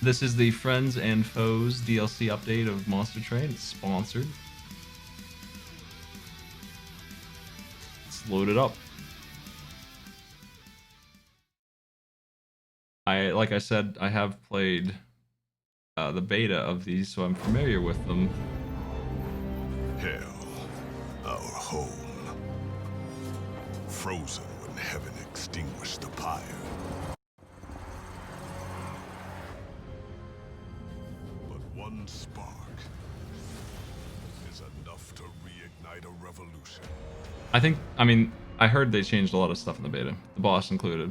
This is the Friends and Foes DLC update of Monster Train. It's sponsored. Let's load it up. Like I said, I have played the beta of these, so I'm familiar with them. Hell, our home. Frozen when heaven extinguished the pyre. But one spark is enough to reignite a revolution. I mean, I heard they changed a lot of stuff in the beta, the boss included.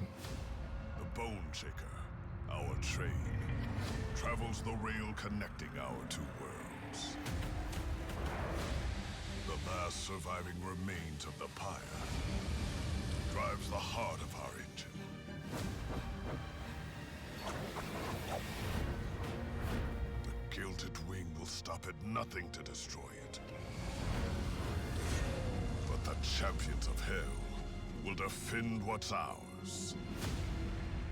The Bone Shaker, our train, travels the rail connecting our two worlds. The last surviving remains of the pyre drives the heart of our engine. The Gilded Wing will stop at nothing to destroy it. But the champions of hell will defend what's ours.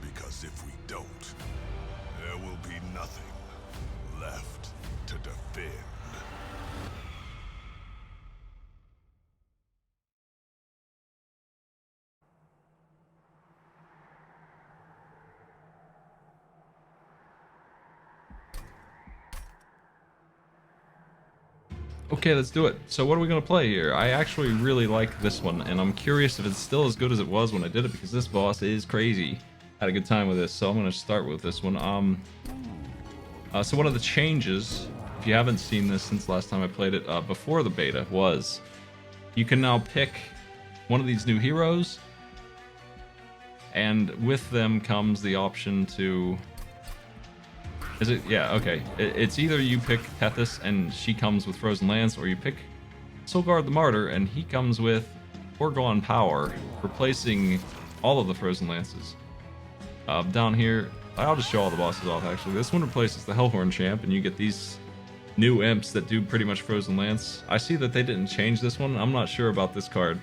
Because if we don't, there will be nothing left to defend. Okay, let's do it. So what are we going to play here? I actually really like this one, and I'm curious if it's still as good as it was when I did it, because this boss is crazy. Had a good time with this, so I'm going to start with this one. So one of the changes, if you haven't seen this since last time I played it, before the beta, was you can now pick one of these new heroes, and with them comes the option to... Is it? Yeah, okay. It's either you pick Tethys and she comes with Frozen Lance, or you pick Solgard the Martyr and he comes with Foregone Power, replacing all of the Frozen Lances. Down here, I'll just show all the bosses off actually. This one replaces the Hellhorn Champ and you get these new imps that do pretty much Frozen Lance. I see that they didn't change this one. I'm not sure about this card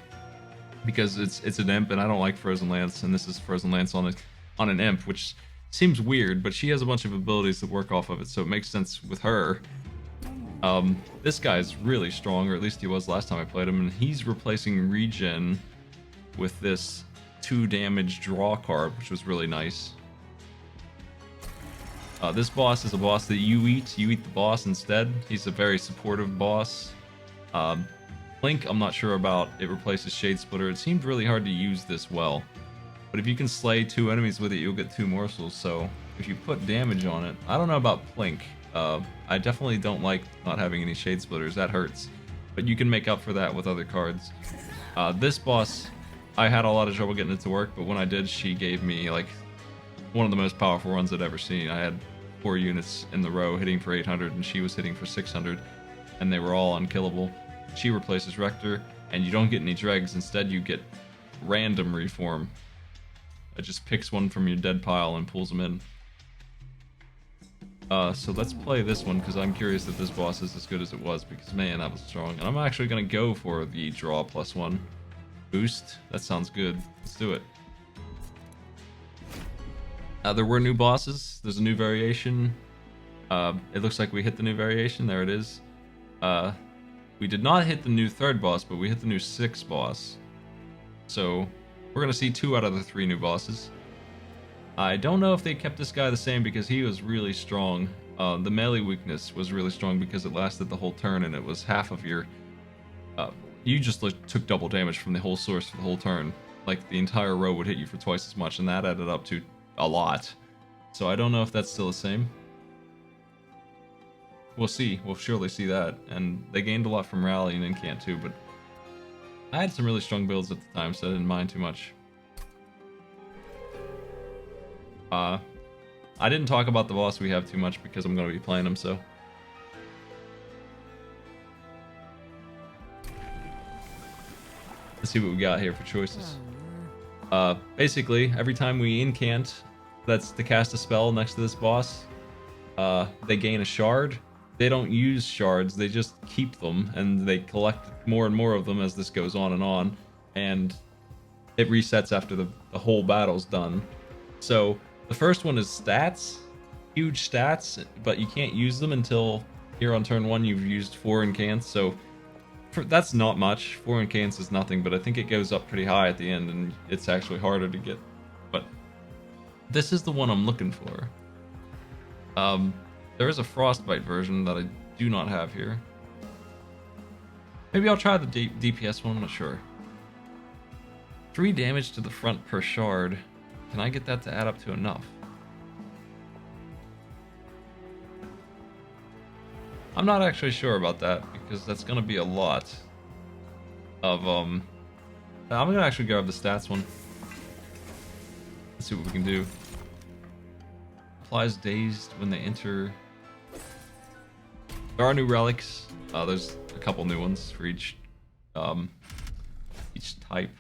because it's an imp and I don't like Frozen Lance, and this is Frozen Lance on an imp, which seems weird, but she has a bunch of abilities that work off of it, so it makes sense with her. This guy's really strong, or at least he was last time I played him, and he's replacing regen with this 2 damage draw card, which was really nice. This boss is a boss that you eat the boss instead. He's a very supportive boss. Blink, I'm not sure about. It replaces Shade Splitter. It seemed really hard to use this well. But if you can slay 2 enemies with it, you'll get 2 morsels, so if you put damage on it... I don't know about Plink. I definitely don't like not having any Shade Splitters, that hurts. But you can make up for that with other cards. This boss, I had a lot of trouble getting it to work, but when I did, she gave me, like, one of the most powerful runs I'd ever seen. I had 4 units in the row hitting for 800, and she was hitting for 600, and they were all unkillable. She replaces Rector, and you don't get any dregs, instead you get random reform. It just picks one from your dead pile and pulls them in. So let's play this one, because I'm curious if this boss is as good as it was, because man, that was strong. And I'm actually going to go for the draw +1 boost. That sounds good. Let's do it. There were new bosses. There's a new variation. It looks like we hit the new variation. There it is. We did not hit the new 3rd boss, but we hit the new 6th boss. So we're going to see 2 out of the 3 new bosses. I don't know if they kept this guy the same because he was really strong. The melee weakness was really strong because it lasted the whole turn and it was half of your... you just took double damage from the whole source for the whole turn. Like the entire row would hit you for twice as much, and that added up to a lot. So I don't know if that's still the same. We'll see. We'll surely see that. And they gained a lot from Rally and Incant too, but I had some really strong builds at the time, so I didn't mind too much. I didn't talk about the boss we have too much because I'm going to be playing him, so... Let's see what we got here for choices. Basically, every time we incant, that's to cast a spell next to this boss, they gain a shard. They don't use shards, they just keep them, and they collect more and more of them as this goes on, and it resets after the whole battle's done. So the first one is stats. huge stats, but you can't use them until here on turn 1 you've used 4 incants, so that's not much. 4 incants is nothing, but I think it goes up pretty high at the end, and it's actually harder to get. But this is the one I'm looking for. There is a Frostbite version that I do not have here. Maybe I'll try the DPS one, I'm not sure. 3 damage to the front per shard. Can I get that to add up to enough? I'm not actually sure about that, because that's going to be a lot of, I'm going to actually grab the stats one. Let's see what we can do. Applies dazed when they enter. There are new relics. There's a couple new ones for each type.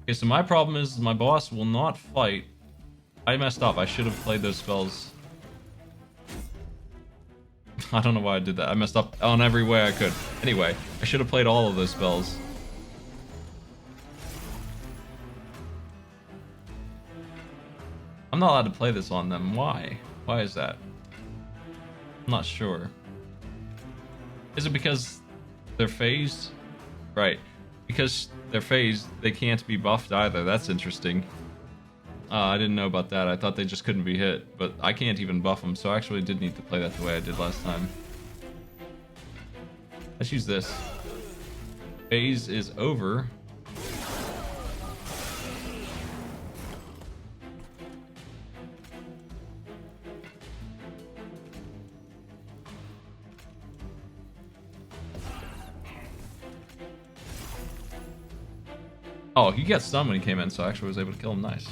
Okay, so my problem is my boss will not fight. I messed up. I should have played those spells. I don't know why I did that. I messed up on every way I could. Anyway, I should have played all of those spells. I'm not allowed to play this on them. Why? Why is that? I'm not sure. Is it because they're phased? Right. Because they're phased, they can't be buffed either. That's interesting. I didn't know about that. I thought they just couldn't be hit, but I can't even buff them, so I actually did need to play that the way I did last time. Let's use this. Phase is over. Oh, he got stunned when he came in, so I actually was able to kill him. Nice.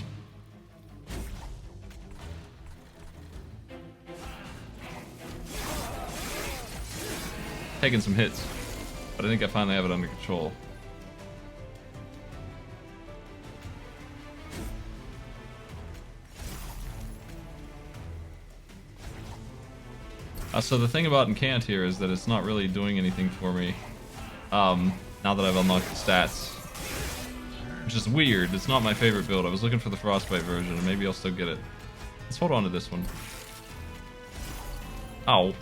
Taking some hits, but I think I finally have it under control. So the thing about Incant here is that it's not really doing anything for me now that I've unlocked the stats. Which is weird. It's not my favorite build. I was looking for the Frostbite version, and maybe I'll still get it. Let's hold on to this one. Ow.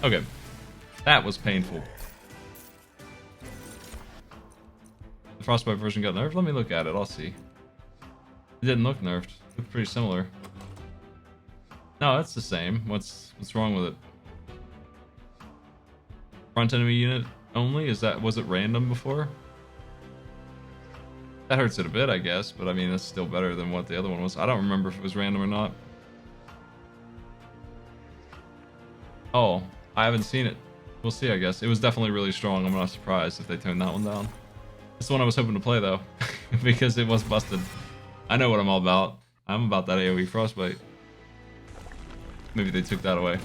Okay. That was painful. The Frostbite version got nerfed? Let me look at it. I'll see. It didn't look nerfed. It looked pretty similar. No, it's the same. What's wrong with it? Front enemy unit only? Was it random before? That hurts it a bit, I guess, but I mean, that's still better than what the other one was. I don't remember if it was random or not. Oh, I haven't seen it. We'll see, I guess. It was definitely really strong. I'm not surprised if they turned that one down. That's the one I was hoping to play, though, because it was busted. I know what I'm all about. I'm about that AoE Frostbite. Maybe they took that away.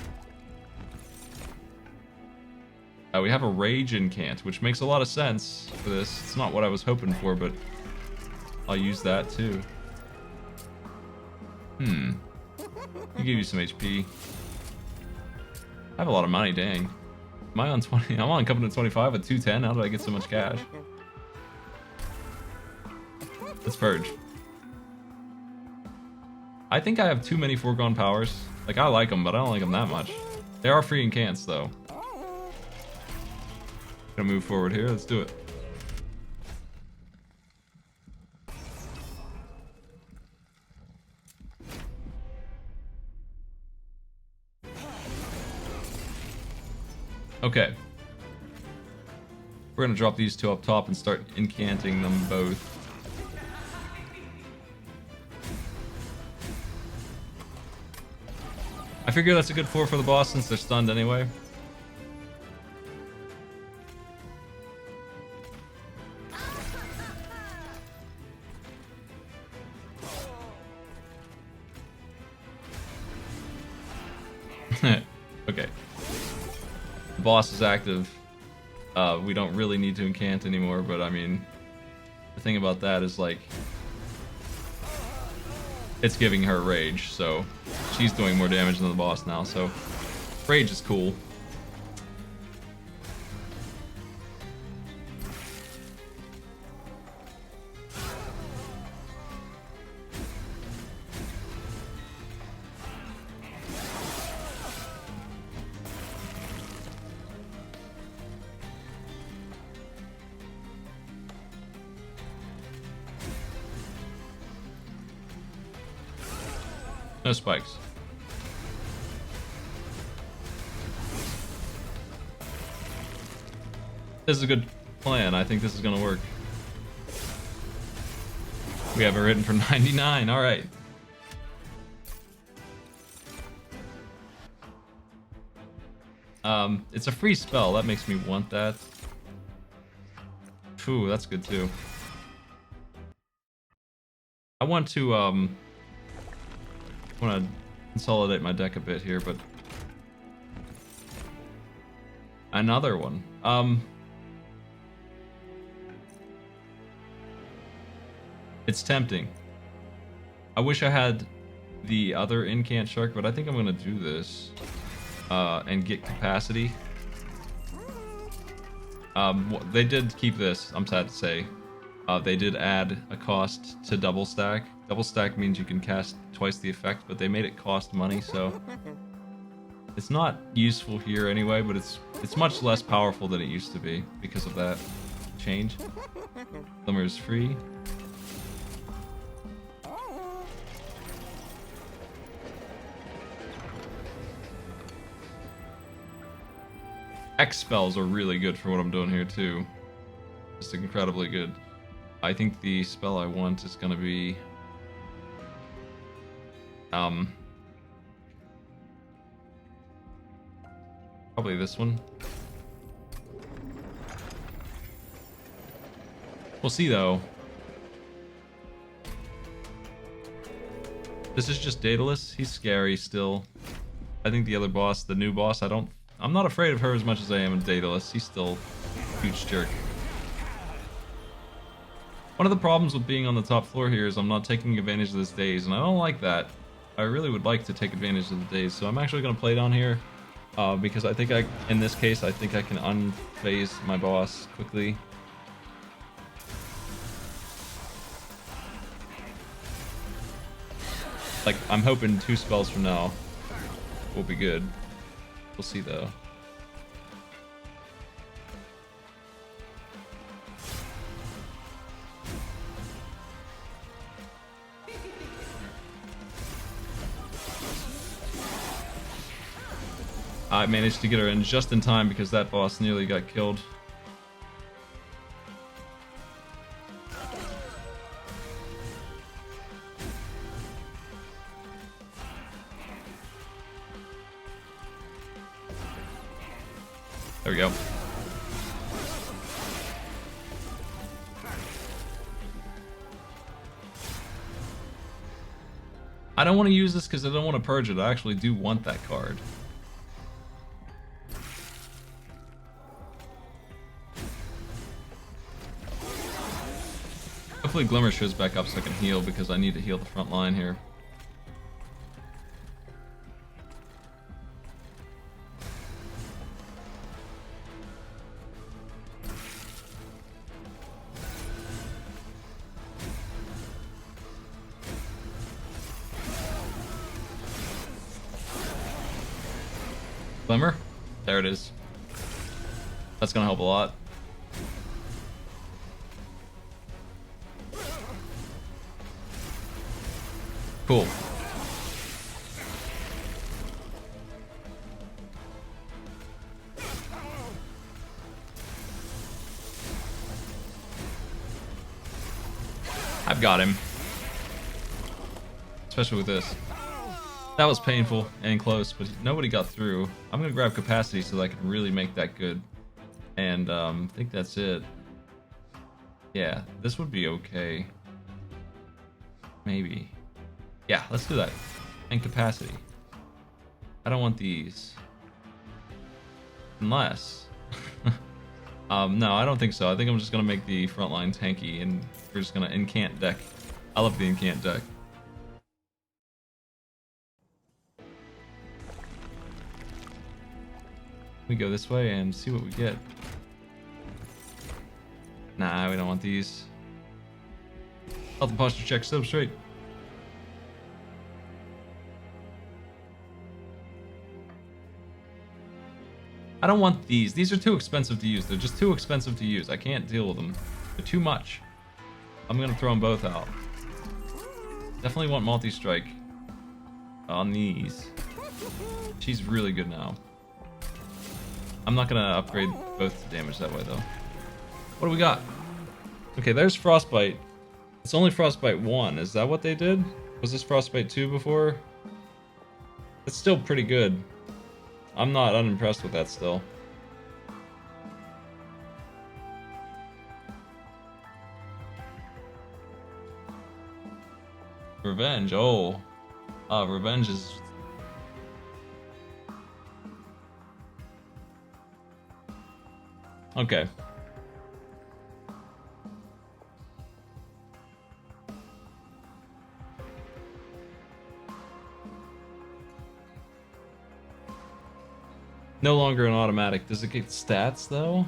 We have a Rage Incant, which makes a lot of sense for this. It's not what I was hoping for, but I'll use that too. I'll give you some HP. I have a lot of money, dang. Am I on 20? I'm on Covenant 25 at 210. How did I get so much cash? Let's purge. I think I have too many foregone powers. Like, I like them, but I don't like them that much. They are free incants, though. Gonna move forward here. Let's do it. Okay. We're gonna drop these two up top and start incanting them both. I figure that's a good 4 for the boss since they're stunned anyway. Okay. The boss is active. We don't really need to incant anymore, but I mean, the thing about that is like, it's giving her rage, so she's doing more damage than the boss now, so rage is cool. No spikes. This is a good plan. I think this is gonna work. We have it written for 99. All right. It's a free spell. That makes me want that. Phew, that's good too. I want to consolidate my deck a bit here, but another one. It's tempting. I wish I had the other incant shark, but I think I'm gonna do this and get capacity. They did keep this, I'm sad to say. They did add a cost to double stack. Double stack means you can cast twice the effect, but they made it cost money, so it's not useful here anyway, but it's much less powerful than it used to be because of that change. Glimmer is free. X spells are really good for what I'm doing here too. Just incredibly good. I think the spell I want is gonna be probably this one. We'll see though. This is just Daedalus. He's scary still. I think the other boss, the new boss, I'm not afraid of her as much as I am of Daedalus. He's still a huge jerk. One of the problems with being on the top floor here is I'm not taking advantage of this daze, and I don't like that. I really would like to take advantage of the daze, so I'm actually going to play down here, because I think in this case, I think I can unphase my boss quickly. Like, I'm hoping 2 spells from now will be good. We'll see though. I managed to get her in just in time because that boss nearly got killed. There we go. I don't want to use this because I don't want to purge it. I actually do want that card. Hopefully Glimmer shows back up so I can heal because I need to heal the front line here. Glimmer? There it is. That's gonna help a lot. Cool. I've got him. Especially with this. That was painful and close, but nobody got through. I'm gonna grab capacity so that I can really make that good. And I think that's it. Yeah, this would be okay. Maybe. Yeah, let's do that. And capacity. I don't want these. Unless... no, I don't think so. I think I'm just gonna make the front line tanky, and we're just gonna incant deck. I love the incant deck. We go this way and see what we get. Nah, we don't want these. Health and posture check, sit up straight. I don't want these. These are too expensive to use. They're just too expensive to use. I can't deal with them. They're too much. I'm gonna throw them both out. Definitely want multi-strike on these. She's really good now. I'm not gonna upgrade both to damage that way though. What do we got? Okay, there's Frostbite. It's only Frostbite 1. Is that what they did? Was this Frostbite 2 before? It's still pretty good. I'm not unimpressed with that still. Revenge, oh. Revenge is... Okay. No longer an automatic. Does it get stats, though?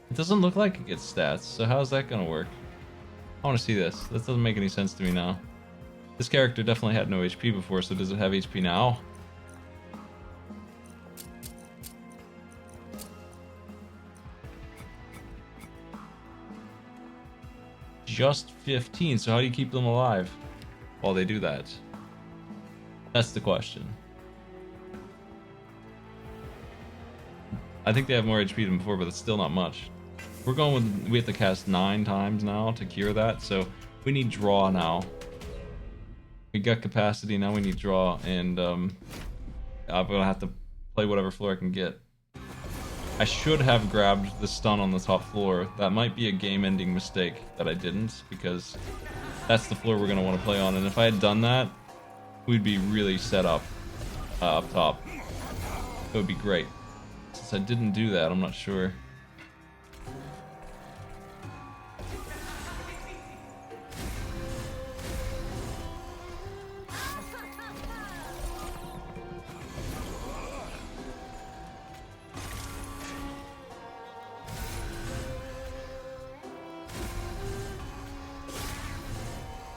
It doesn't look like it gets stats, so how's that gonna work? I want to see this. This doesn't make any sense to me now. This character definitely had no HP before, so does it have HP now? Just 15, so how do you keep them alive while they do that? That's the question. I think they have more HP than before, but it's still not much. We're going with, we have to cast 9 times now to cure that, so we need draw now. We got capacity, now we need draw, and I'm gonna have to play whatever floor I can get. I should have grabbed the stun on the top floor. That might be a game-ending mistake that I didn't, because that's the floor we're gonna want to play on, and if I had done that, we'd be really set up up top. It would be great. Since I didn't do that, I'm not sure.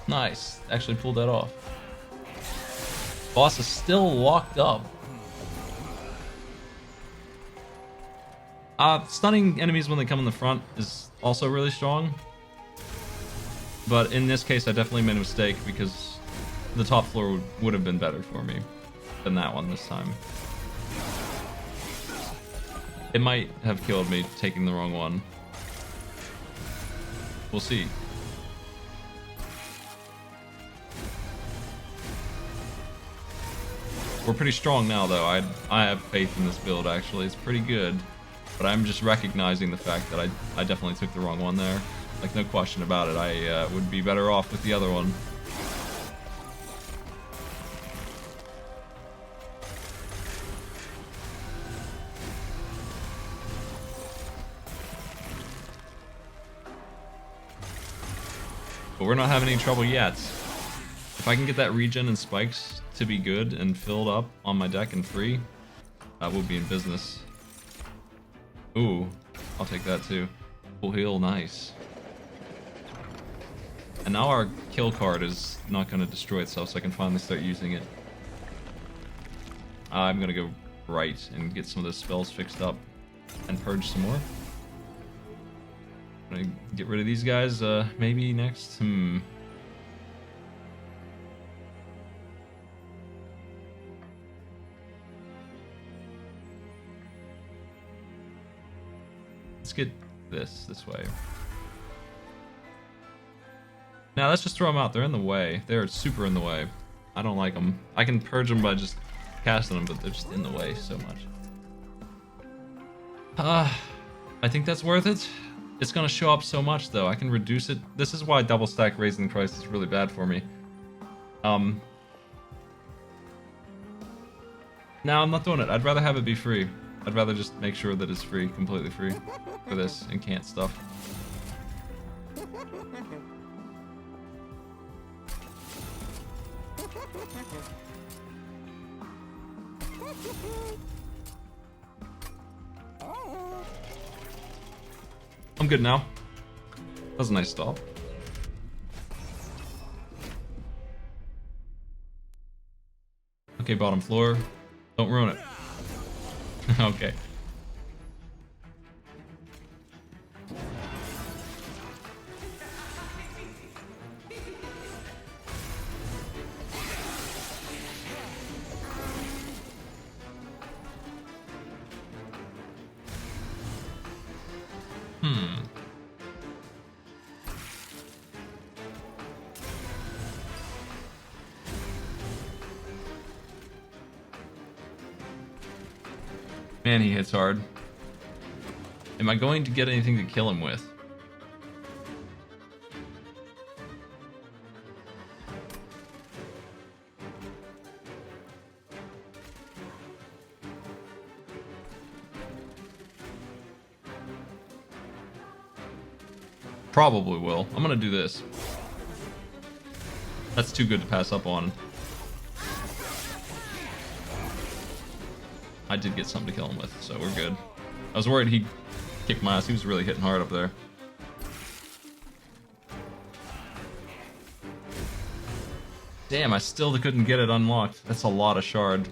Nice. Actually pulled that off. Boss is still locked up. Stunning enemies when they come in the front is also really strong. But in this case, I definitely made a mistake because the top floor would have been better for me than that one this time. It might have killed me taking the wrong one. We'll see. We're pretty strong now, though. I have faith in this build, actually. It's pretty good. But I'm just recognizing the fact that I definitely took the wrong one there. Like, no question about it. I would be better off with the other one. But we're not having any trouble yet. If I can get that regen and spikes to be good and filled up on my deck and free, that will be in business. Ooh, I'll take that too. Full heal, nice. And now our kill card is not going to destroy itself, so I can finally start using it. I'm going to go right and get some of those spells fixed up and purge some more. I'm going to get rid of these guys, maybe next. Let's get this way. Now let's just throw them out. They're in the way. They're super in the way. I don't like them. I can purge them by just casting them, but they're just in the way so much. I think that's worth it. It's gonna show up so much though. I can reduce it. This is why double stack raising the price is really bad for me. Now I'm not doing it. I'd rather have it be free. I'd rather just make sure that it's free, completely free, for this and can't stuff. I'm good now. That was a nice stop. Okay, bottom floor. Don't ruin it. Okay. Man, he hits hard. Am I going to get anything to kill him with? Probably will. I'm gonna do this. That's too good to pass up on. I did get something to kill him with, so we're good. I was worried he'd kick my ass. He was really hitting hard up there. Damn, I still couldn't get it unlocked. That's a lot of shard.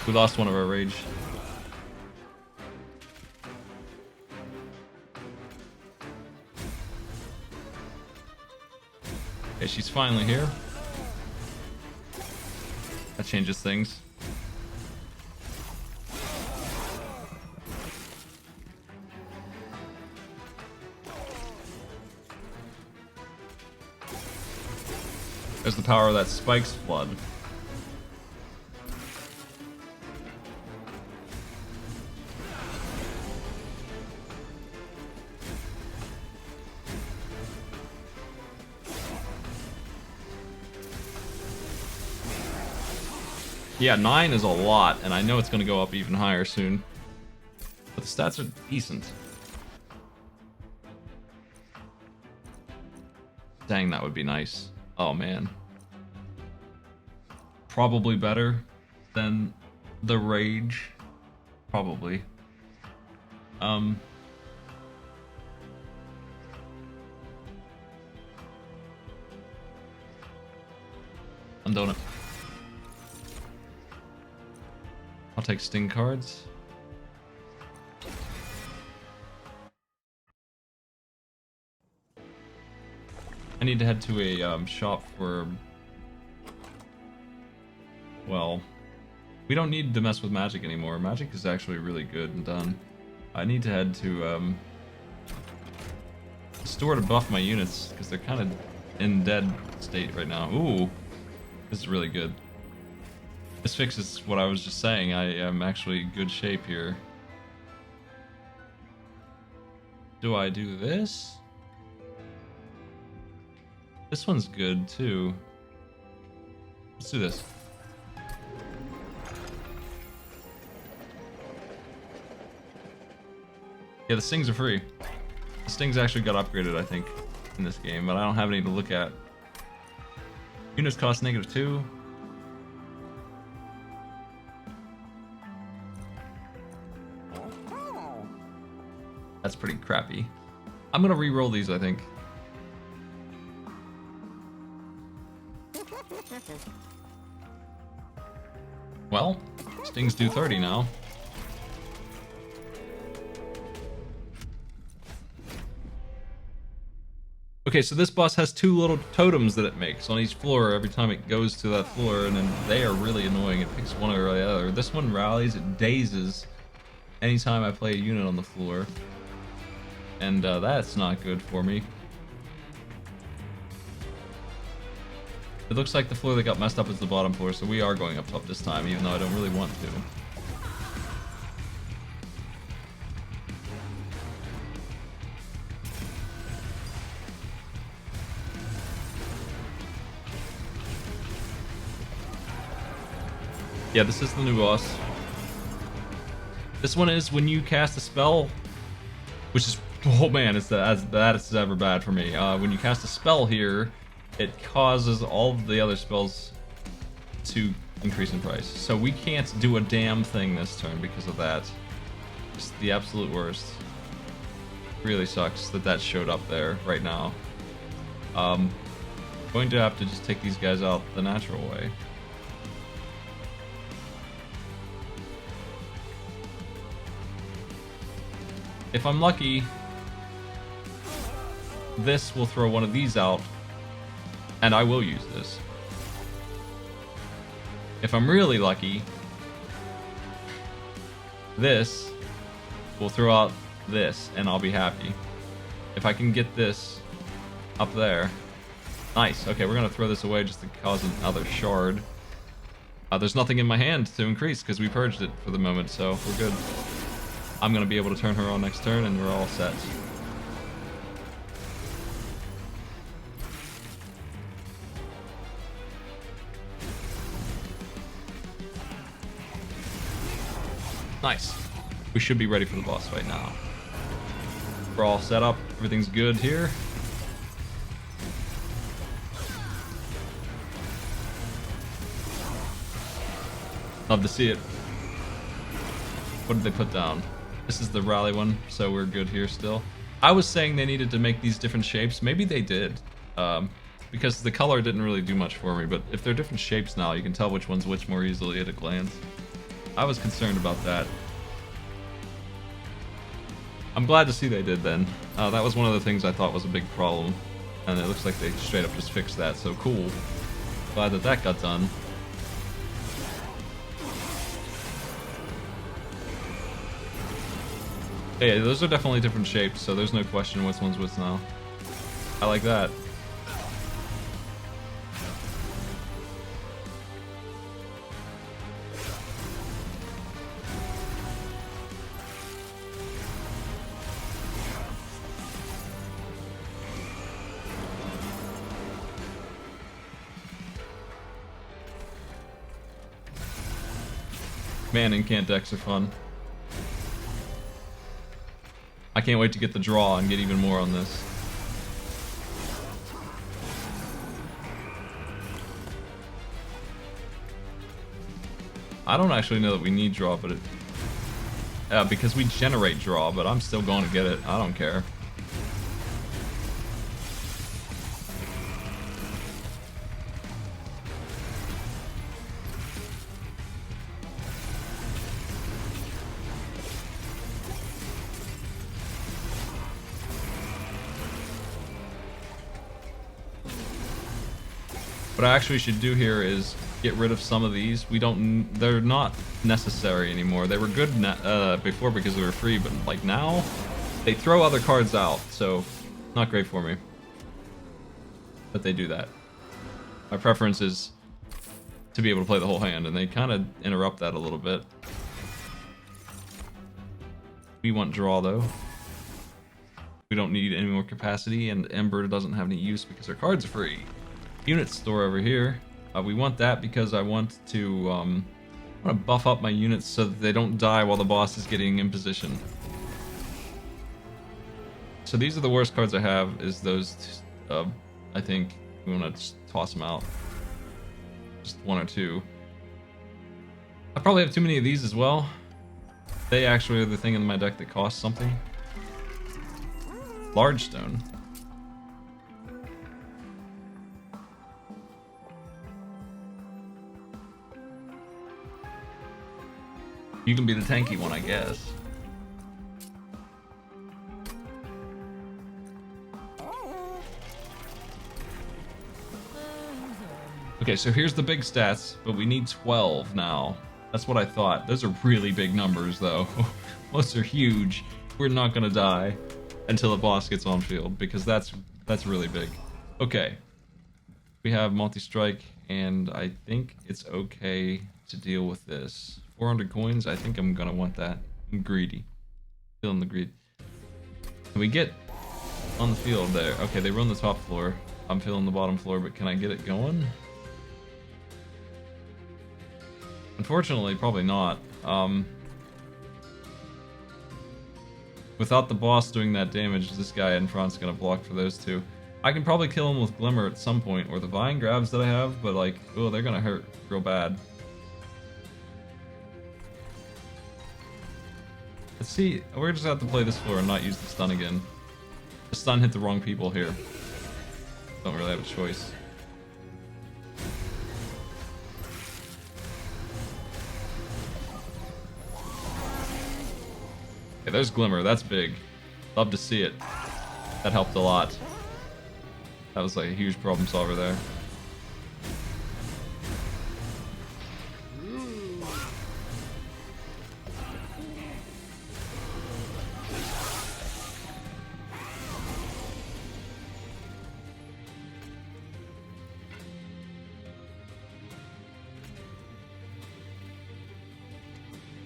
We lost one of our rage. Okay, she's finally here. That changes things. There's the power of that Spike's Flood. Yeah, 9 is a lot, and I know it's going to go up even higher soon. But the stats are decent. Dang, that would be nice. Oh, man. Probably better than the Rage. Probably. I'm doing it. I'll take Sting cards. I need to head to a shop for... Well, we don't need to mess with magic anymore. Magic is actually really good and done. I need to head to a store to buff my units because they're kind of in dead state right now. Ooh, this is really good. This fixes what I was just saying. I am actually in good shape here. Do I do this? This one's good too. Let's do this. Yeah, the stings are free. The stings actually got upgraded, I think, in this game, but I don't have any to look at. Units cost -2. That's pretty crappy. I'm gonna re-roll these, I think. Well, stings do 30 now. Okay, so this boss has 2 little totems that it makes on each floor every time it goes to that floor, and then they are really annoying. It picks one or the other. This one rallies, it dazes anytime I play a unit on the floor. And that's not good for me. It looks like the floor that got messed up is the bottom floor, so we are going up top this time, even though I don't really want to. Yeah, this is the new boss. This one is when you cast a spell, which is, oh man, that is ever bad for me. When you cast a spell here, it causes all of the other spells to increase in price. So we can't do a damn thing this turn because of that. It's the absolute worst. Really sucks that that showed up there right now. Going to have to just take these guys out the natural way. If I'm lucky, this will throw one of these out, and I will use this. If I'm really lucky, this will throw out this, and I'll be happy. If I can get this up there. Nice. Okay, we're going to throw this away just to cause another shard. There's nothing in my hand to increase because we purged it for the moment, so we're good. I'm going to be able to turn her on next turn, and we're all set. Nice. We should be ready for the boss fight now. We're all set up. Everything's good here. Love to see it. What did they put down? This is the rally one, so we're good here still. I was saying they needed to make these different shapes. Maybe they did. Because the color didn't really do much for me, but if they're different shapes now, you can tell which one's which more easily at a glance. I was concerned about that. I'm glad to see they did then. That was one of the things I thought was a big problem. And it looks like they straight up just fixed that, so cool. Glad that that got done. Yeah, those are definitely different shapes, so there's no question which one's which now. I like that. Man, incant decks are fun. I can't wait to get the draw and get even more on this. I don't actually know that we need draw, but because we generate draw, but I'm still going to get it. I don't care. What I actually should do here is get rid of some of these. They're not necessary anymore. They were good before because they were free, but like now, they throw other cards out, so not great for me. But they do that. My preference is to be able to play the whole hand, and they kind of interrupt that a little bit. We want draw though. We don't need any more capacity, and Ember doesn't have any use because her cards are free. Unit store over here. We want that because I want to buff up my units so that they don't die while the boss is getting in position. So these are the worst cards I have, is those, I think we want to just toss them out. Just one or two. I probably have too many of these as well. They actually are the thing in my deck that costs something. Large stone. You can be the tanky one, I guess. Okay, so here's the big stats, but we need 12 now. That's what I thought. Those are really big numbers, though. Those are huge. We're not gonna die until the boss gets on field, because that's really big. Okay. We have multi-strike, and I think it's okay to deal with this. 400 coins, I think I'm gonna want that. I'm greedy. Feeling the greed. Can we get on the field there? Okay, they run the top floor. I'm feeling the bottom floor, but can I get it going? Unfortunately, probably not. Without the boss doing that damage, this guy in front's gonna block for those two. I can probably kill him with Glimmer at some point, or the Vine Grabs that I have, but like, oh, they're gonna hurt real bad. Let's see, we're just gonna have to play this floor and not use the stun again. The stun hit the wrong people here. Don't really have a choice. Okay, there's Glimmer, that's big. Love to see it. That helped a lot. That was like a huge problem solver there.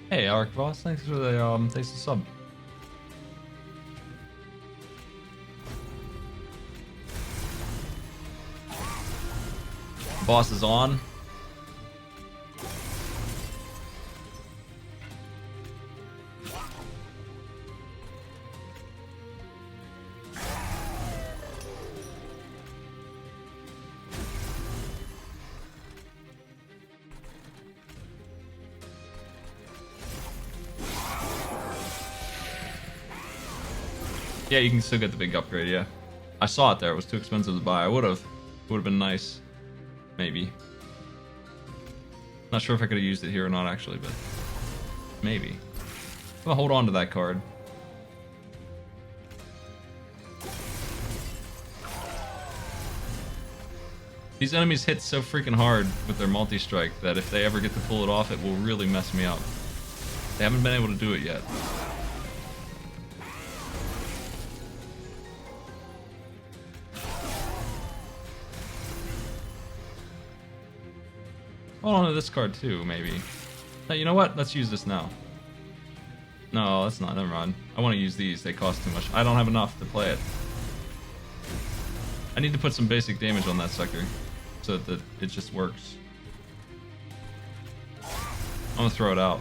Hey, Arc Boss, thanks for the sub. Boss is on. Yeah, you can still get the big upgrade, yeah. I saw it there, it was too expensive to buy. I would've. It would've been nice. Maybe. Not sure if I could have used it here or not, actually, but maybe. I'm gonna hold on to that card. These enemies hit so freaking hard with their multi-strike that if they ever get to pull it off, it will really mess me up. They haven't been able to do it yet. Hold on to this card too, maybe. Hey, you know what? Let's use this now. No, that's not. Never mind. I want to use these. They cost too much. I don't have enough to play it. I need to put some basic damage on that sucker so that it just works. I'm gonna throw it out.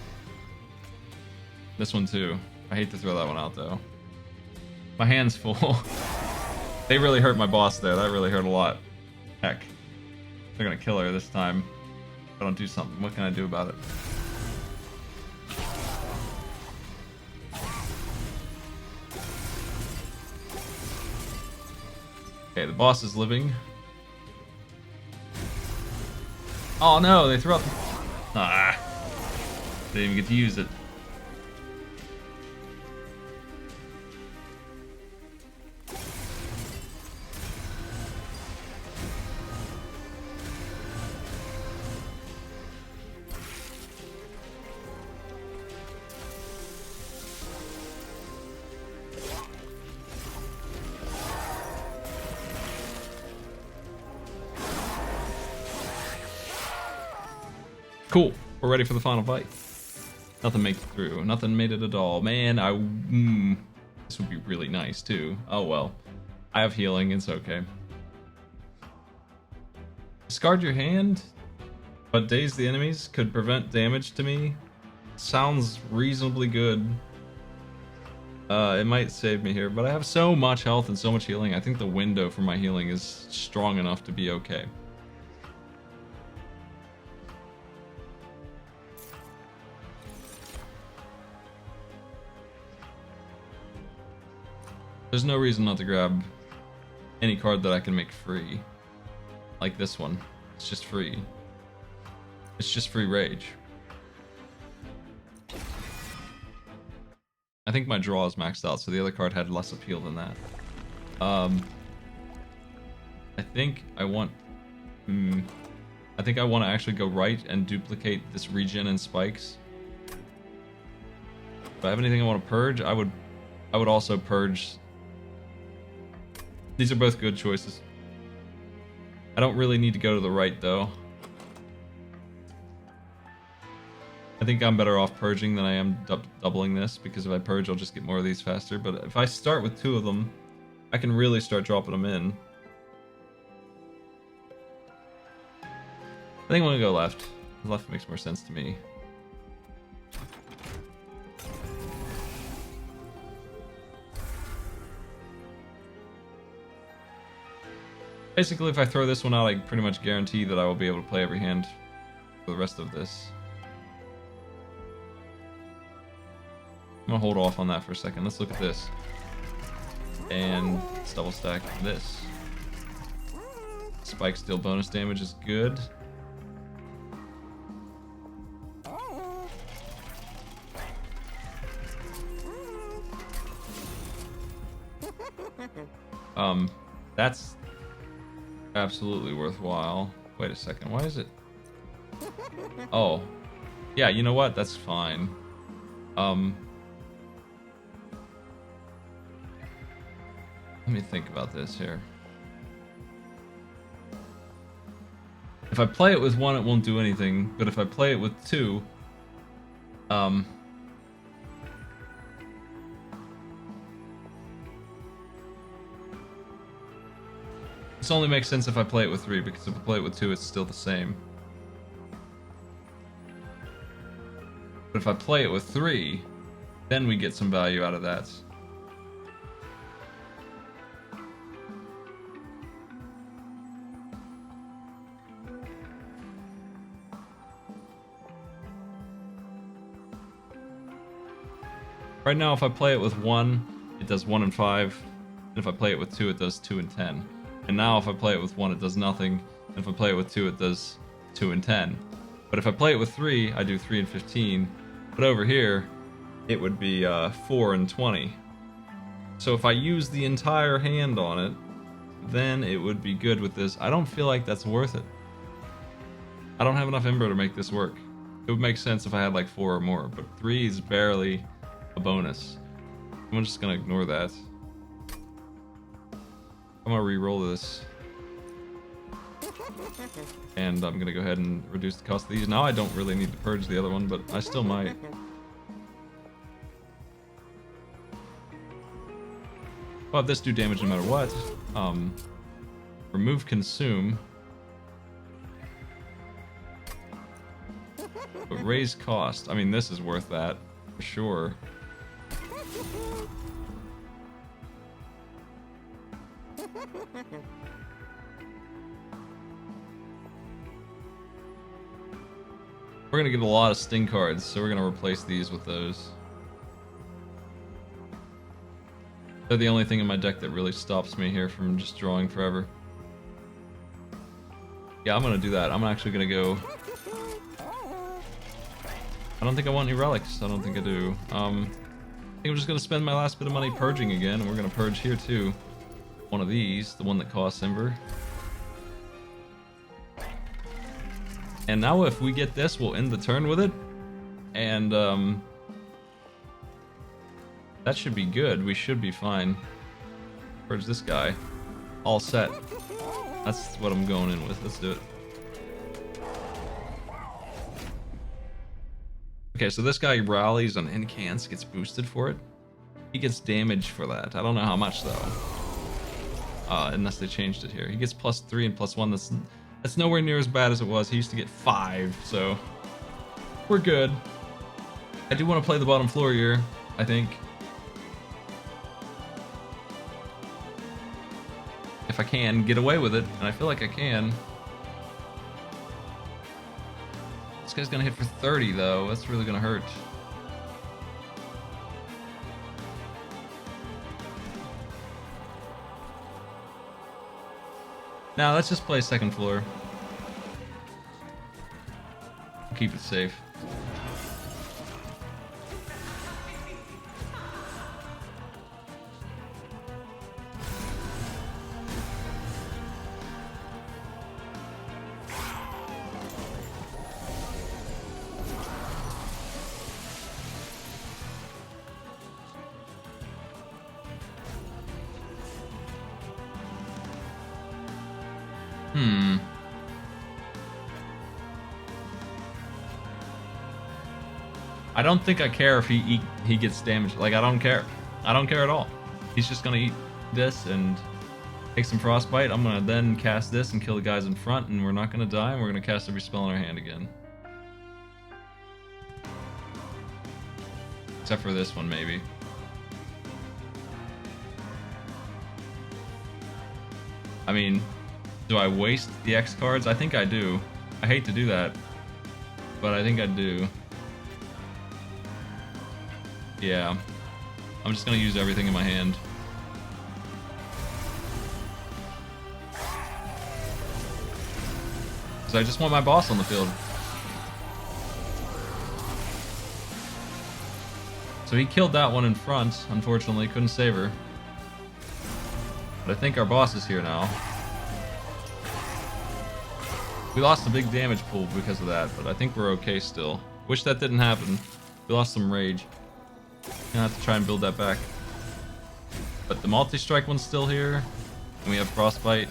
This one too. I hate to throw that one out though. My hand's full. They really hurt my boss there. That really hurt a lot. Heck. They're gonna kill her this time. If I don't do something, what can I do about it? Okay, the boss is living. Oh no, they threw up. Ah. Didn't even get to use it. Cool. We're ready for the final fight. Nothing made it through. Nothing made it at all. Man, this would be really nice too. Oh well. I have healing. It's okay. Discard your hand, but daze the enemies could prevent damage to me. Sounds reasonably good. It might save me here, but I have so much health and so much healing. I think the window for my healing is strong enough to be okay. There's no reason not to grab any card that I can make free. Like this one. It's just free. It's just free rage. I think my draw is maxed out, so the other card had less appeal than that. I think I want... I think I want to actually go right and duplicate this regen and spikes. If I have anything I want to purge, I would also purge... These are both good choices. I don't really need to go to the right, though. I think I'm better off purging than I am doubling this, because if I purge, I'll just get more of these faster. But if I start with two of them, I can really start dropping them in. I think I'm gonna go left. Left makes more sense to me. Basically, if I throw this one out, I pretty much guarantee that I will be able to play every hand for the rest of this. I'm gonna hold off on that for a second. Let's look at this. And let's double stack this. Spike Steel bonus damage is good. That's absolutely worthwhile. Wait a second, why is it? Oh, yeah, you know what? That's fine. Let me think about this here. If I play it with one, it won't do anything, but if I play it with two, this only makes sense if I play it with three, because if I play it with two, it's still the same. But if I play it with three, then we get some value out of that. Right now, if I play it with 1, it does 1 and 5. And if I play it with 2, it does 2 and 10. And now if I play it with 1, it does nothing. And if I play it with 2, it does 2 and 10. But if I play it with 3, I do 3 and 15. But over here, it would be 4 and 20. So if I use the entire hand on it, then it would be good with this. I don't feel like that's worth it. I don't have enough Ember to make this work. It would make sense if I had like 4 or more, but 3 is barely a bonus. I'm just gonna ignore that. I'm gonna re-roll this. And I'm gonna go ahead and reduce the cost of these. Now I don't really need to purge the other one, but I still might. I'll have this do damage no matter what. Remove consume. But raise cost. I mean, this is worth that, for sure. We're gonna get a lot of sting cards, so we're gonna replace these with those. They're the only thing in my deck that really stops me here from just drawing forever. Yeah, I'm gonna do that. I'm actually gonna go... I don't think I want any relics. I don't think I do. I think I'm just gonna spend my last bit of money purging again, and we're gonna purge here too. One of these, the one that costs Ember. And now if we get this, we'll end the turn with it. And that should be good. We should be fine. Purge this guy. All set. That's what I'm going in with. Let's do it. Okay, so this guy rallies on incants, gets boosted for it. He gets damage for that. I don't know how much though. Unless they changed it here. He gets +3 and +1. That's nowhere near as bad as it was. He used to get 5, so we're good. I do want to play the bottom floor here, I think. If I can get away with it, and I feel like I can. This guy's gonna hit for 30 though. That's really gonna hurt. Now let's just play second floor. Keep it safe. I don't think I care if he gets damaged. Like, I don't care. I don't care at all. He's just gonna eat this and take some frostbite. I'm gonna then cast this and kill the guys in front, and we're not gonna die, and we're gonna cast every spell in our hand again. Except for this one, maybe. I mean, Do I waste the X cards? I think I do. I hate to do that, but I think I do. Yeah. I'm just gonna use everything in my hand. Because I just want my boss on the field. So he killed that one in front, unfortunately, couldn't save her. But I think our boss is here now. We lost a big damage pool because of that, but I think we're okay still. Wish that didn't happen. We lost some rage. Gonna have to try and build that back. But the multi-strike one's still here. And we have frostbite.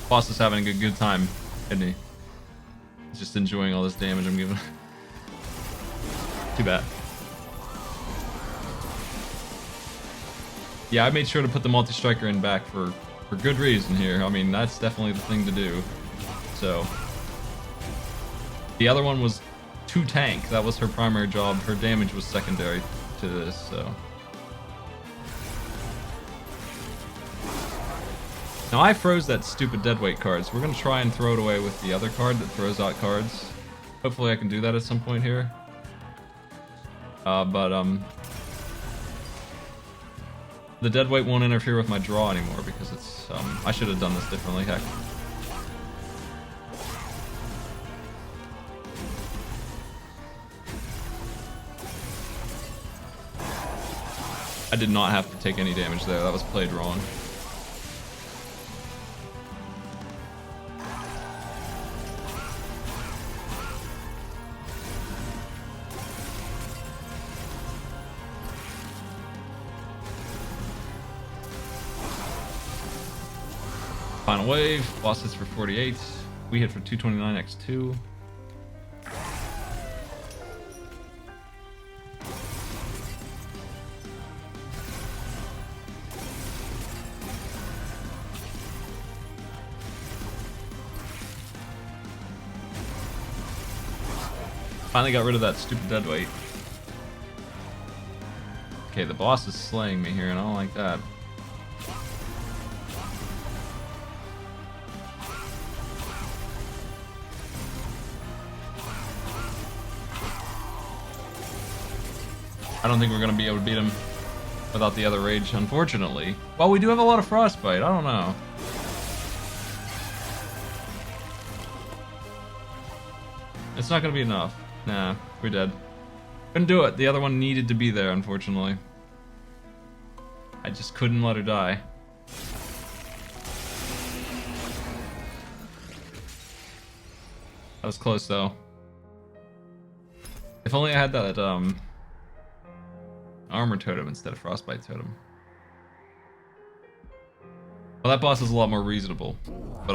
Boss is having a good time, isn't he? He's just enjoying all this damage I'm giving. Too bad. Yeah, I made sure to put the multi-striker in back for good reason here. I mean, that's definitely the thing to do. So, the other one was 2 tank. That was her primary job. Her damage was secondary to this, so. Now I froze that stupid deadweight card, so we're gonna try and throw it away with the other card that throws out cards. Hopefully I can do that at some point here. The deadweight won't interfere with my draw anymore because it's, I should have done this differently, heck. I did not have to take any damage there, that was played wrong. Final wave, boss hits for 48. We hit for 229 x2. Finally got rid of that stupid deadweight. Okay, the boss is slaying me here and I don't like that. I don't think we're going to be able to beat him without the other rage, unfortunately. Well, we do have a lot of frostbite. I don't know. It's not going to be enough. Nah, we're dead. Couldn't do it. The other one needed to be there, unfortunately. I just couldn't let her die. That was close, though. If only I had that, armor totem instead of frostbite totem. Well, that boss is a lot more reasonable, but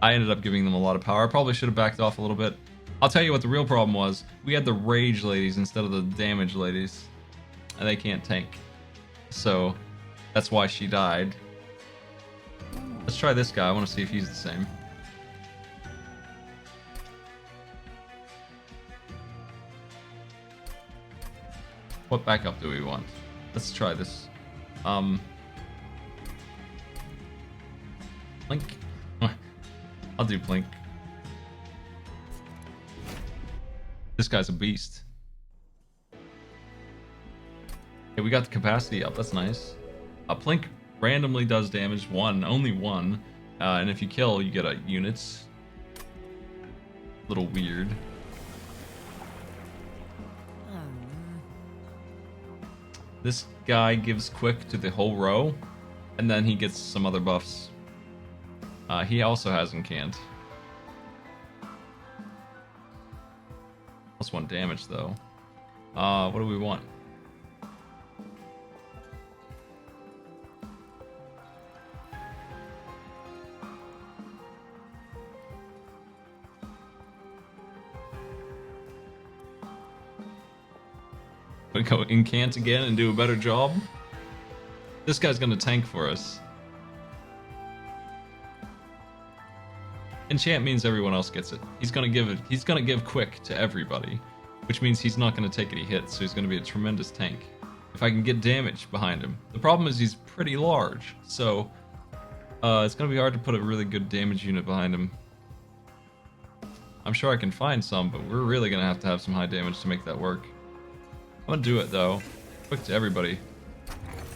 I ended up giving them a lot of power. I probably should have backed off a little bit. I'll tell you what the real problem was. We had the rage ladies instead of the damage ladies, and they can't tank. So that's why she died. Let's try this guy. I want to see if he's the same. What backup do we want? Let's try this. Blink. I'll do Blink. This guy's a beast. Okay, we got the capacity up. That's nice. Blink randomly does damage. Only one. And if you kill, you get units. Little weird. This guy gives quick to the whole row, and then he gets some other buffs. He also has incant. +1 damage though. What do we want? We go incant again and do a better job. This guy's gonna tank for us. Enchant means everyone else gets it. He's gonna give quick to everybody, which means he's not gonna take any hits, so he's gonna be a tremendous tank. If I can get damage behind him. The problem is he's pretty large, so it's gonna be hard to put a really good damage unit behind him. I'm sure I can find some, but we're really gonna have to have some high damage to make that work. I'm gonna do it though. Quick to everybody.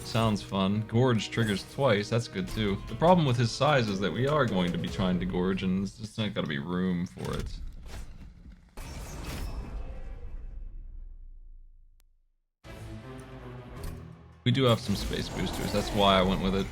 Sounds fun. Gorge triggers twice, that's good too. The problem with his size is that we are going to be trying to gorge, and there's just not gonna be room for it. We do have some space boosters, that's why I went with it.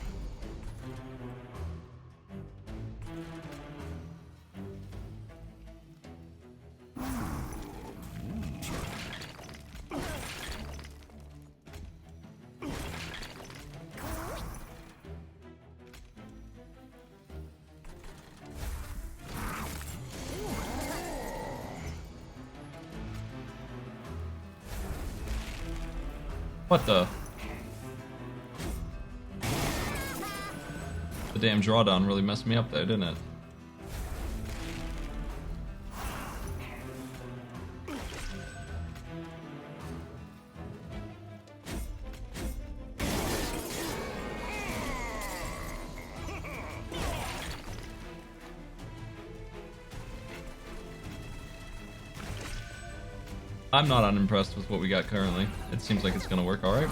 What the? The damn drawdown really messed me up there, didn't it? I'm not unimpressed with what we got currently. It seems like it's gonna work alright.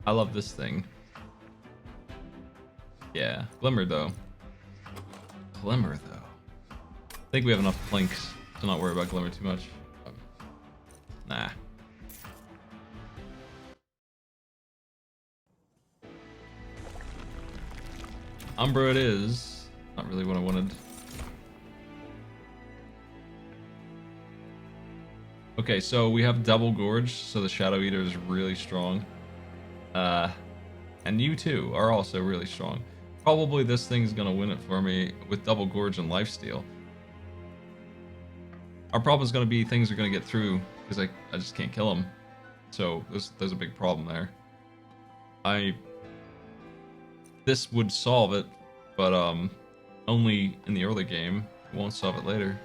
I love this thing. Yeah, Glimmer though. Glimmer though. I think we have enough plinks to not worry about Glimmer too much. Nah. Umbra it is. Not really what I wanted. Okay, so we have double Gorge, so the Shadow Eater is really strong. And you too are also really strong. Probably this thing's gonna win it for me with double Gorge and Lifesteal. Our problem is gonna be things are gonna get through because I just can't kill them. So there's a big problem there. This would solve it, but only in the early game. It won't solve it later.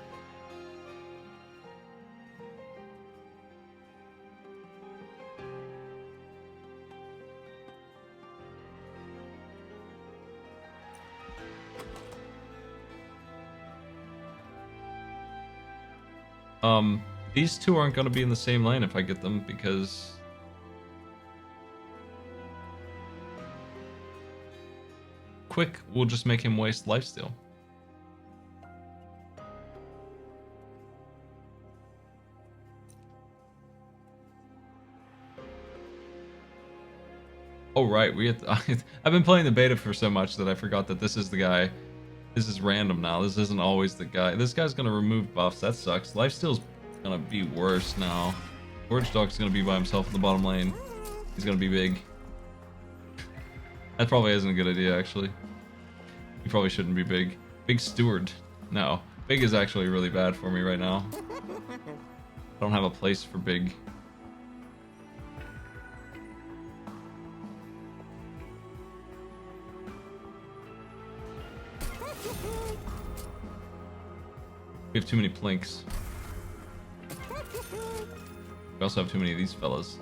These two aren't going to be in the same lane if I get them, because Quick will just make him waste lifesteal. Oh right, I've been playing the beta for so much that I forgot that this is the guy. This is random now. This isn't always the guy. This guy's gonna remove buffs. That sucks. Lifesteal's gonna be worse now. Gorge Dog's gonna be by himself in the bottom lane. He's gonna be big. That probably isn't a good idea, actually. He probably shouldn't be big. Big Steward. No. Big is actually really bad for me right now. I don't have a place for big. We have too many plinks. We also have too many of these fellas.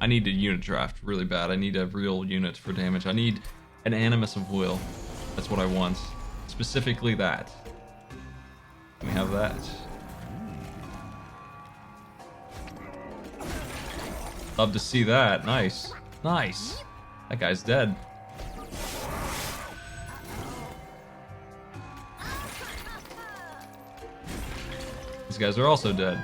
I need a unit draft really bad. I need a real unit for damage. I need an Animus of Will. That's what I want. Specifically that. Can we have that? Love to see that. Nice. Nice. That guy's dead. These guys are also dead.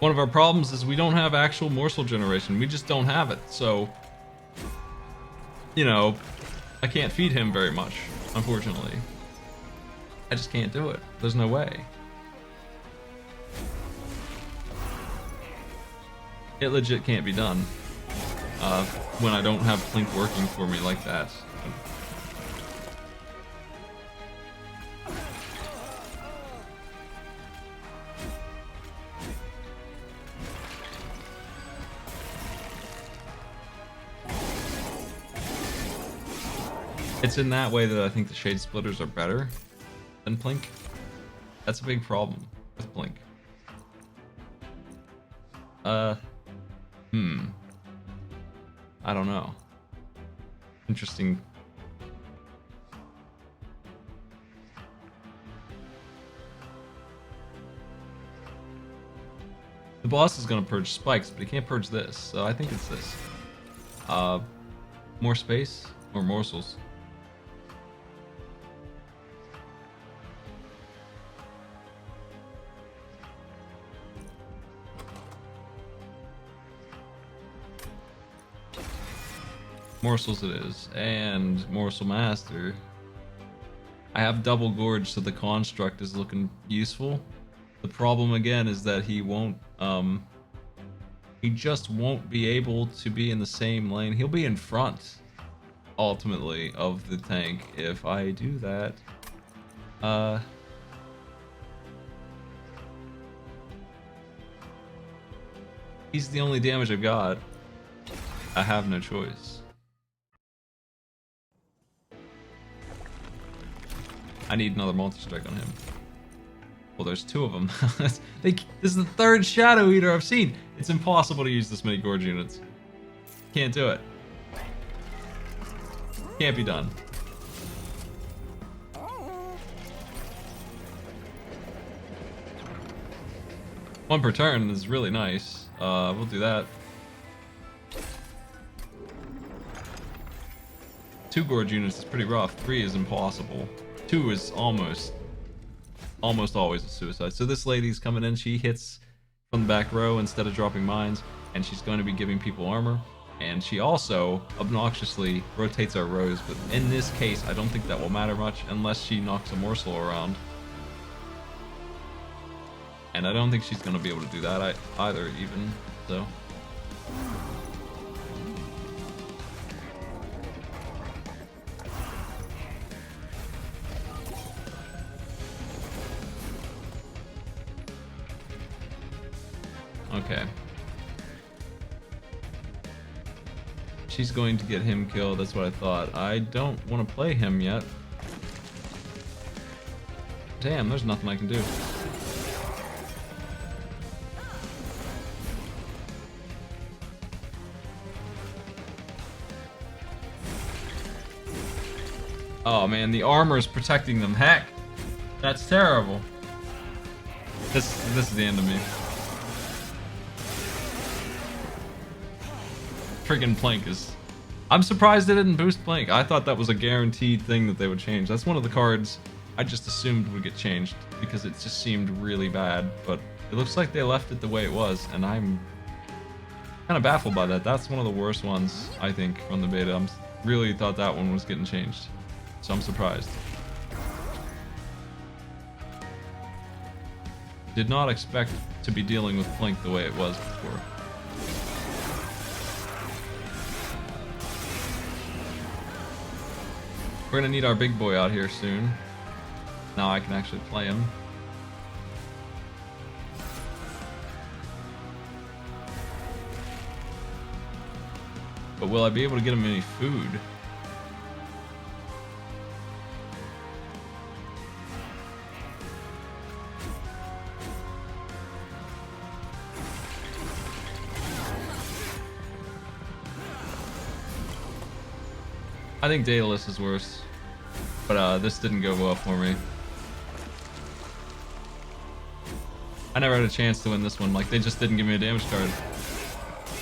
One of our problems is we don't have actual morsel generation. We just don't have it. So, you know, I can't feed him very much, unfortunately. I just can't do it. There's no way. It legit can't be done when I don't have Plink working for me like that. It's in that way that I think the Shade Splitters are better than Plink. That's a big problem with Plink. I don't know. Interesting. The boss is gonna purge spikes, but he can't purge this, so I think it's this. More space or morsels. Morsels it is, and Morsel Master. I have double gorge, so the construct is looking useful. The problem again is that he won't, he just won't be able to be in the same lane. He'll be in front, ultimately, of the tank if I do that. He's the only damage I've got. I have no choice. I need another multi-strike on him. Well, there's two of them. This is the third Shadow Eater I've seen. It's impossible to use this many Gorge units. Can't do it. Can't be done. One per turn is really nice. We'll do that. 2 Gorge units is pretty rough. 3 is impossible. 2 is almost always a suicide. So this lady's coming in, she hits from the back row instead of dropping mines, and she's going to be giving people armor. And she also obnoxiously rotates our rows, but in this case, I don't think that will matter much unless she knocks a morsel around. And I don't think she's going to be able to do that either, even, so... Okay. She's going to get him killed, that's what I thought. I don't want to play him yet. Damn, there's nothing I can do. Oh man, the armor is protecting them. Heck, that's terrible. This is the end of me. Friggin' Plink is... I'm surprised they didn't boost Plink. I thought that was a guaranteed thing that they would change. That's one of the cards I just assumed would get changed because it just seemed really bad, but it looks like they left it the way it was, and I'm kind of baffled by that. That's one of the worst ones, I think, from the beta. I really thought that one was getting changed, so I'm surprised. Did not expect to be dealing with Plink the way it was before. We're gonna need our big boy out here soon. Now I can actually play him. But will I be able to get him any food? I think Daedalus is worse, but this didn't go well for me. I never had a chance to win this one, like they just didn't give me a damage card.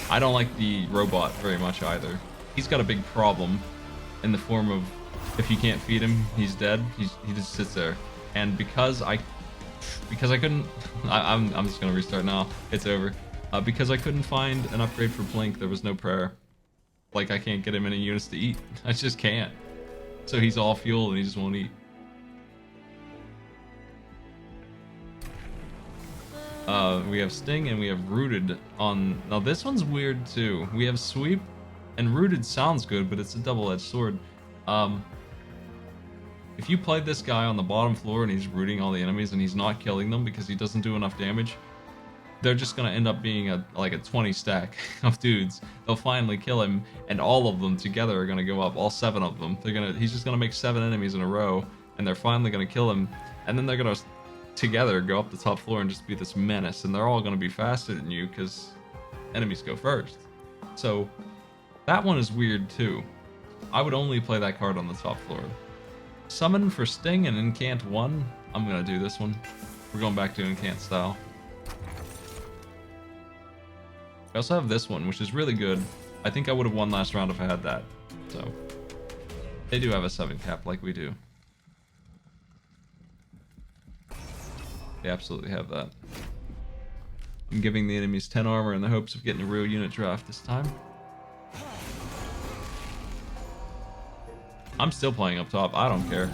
I don't like the robot very much either. He's got a big problem in the form of if you can't feed him, he's dead. He just sits there. And because I because I couldn't. I'm just gonna restart now. It's over. Because I couldn't find an upgrade for Blink, there was no prayer. Like, I can't get him any units to eat. I just can't. So he's all fuel and he just won't eat. We have Sting and we have Rooted on... Now this one's weird too. We have Sweep and Rooted sounds good, but it's a double-edged sword. If you play this guy on the bottom floor and he's rooting all the enemies and he's not killing them because he doesn't do enough damage, they're just gonna end up being like a 20 stack of dudes. They'll finally kill him, and all of them together are gonna go up. All 7 of them. He's just gonna make 7 enemies in a row, and they're finally gonna kill him. And then they're gonna together go up the top floor and just be this menace. And they're all gonna be faster than you because enemies go first. So that one is weird too. I would only play that card on the top floor. Summon for Sting and Incant 1. I'm gonna do this one. We're going back to Incant style. I also have this one, which is really good. I think I would have won last round if I had that. So, they do have a 7 cap like we do. They absolutely have that. I'm giving the enemies 10 armor in the hopes of getting a real unit draft this time. I'm still playing up top. I don't care.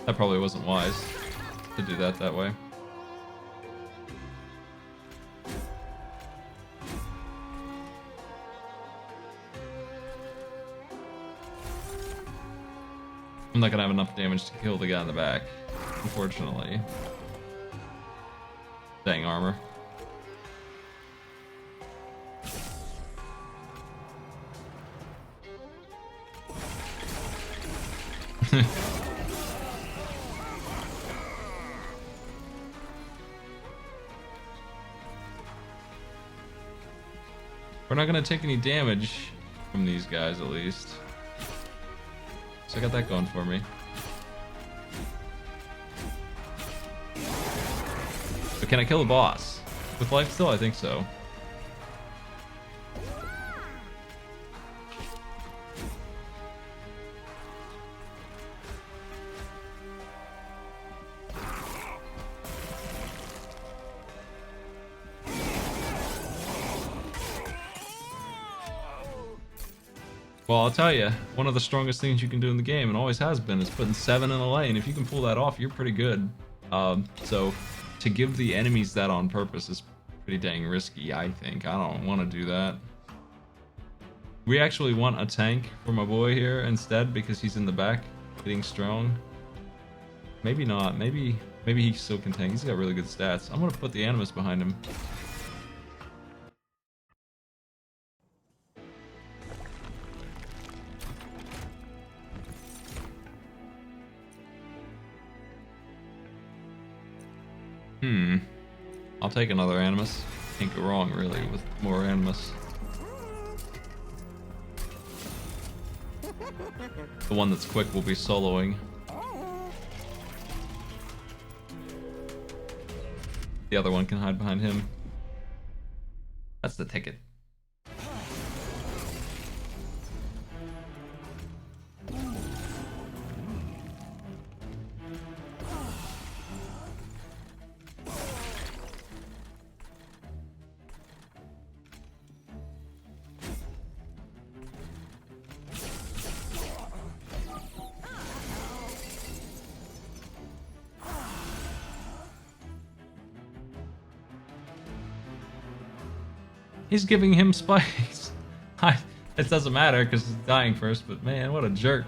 That probably wasn't wise to do that way. I'm not gonna have enough damage to kill the guy in the back, unfortunately. Dang armor. We're not gonna take any damage from these guys, at least. So I got that going for me. But can I kill the boss? With life still? I think so. Well, I'll tell you, one of the strongest things you can do in the game, and always has been, is putting 7 in a lane. If you can pull that off, you're pretty good. So to give the enemies that on purpose is pretty dang risky, I think. I don't want to do that. We actually want a tank for my boy here instead, because he's in the back, hitting strong. Maybe not. Maybe he still can tank. He's got really good stats. I'm going to put the Animus behind him. I'll take another Animus. Can't go wrong, really, with more Animus. The one that's quick will be soloing. The other one can hide behind him. That's the ticket. He's giving him spikes. It doesn't matter because he's dying first, but man, what a jerk.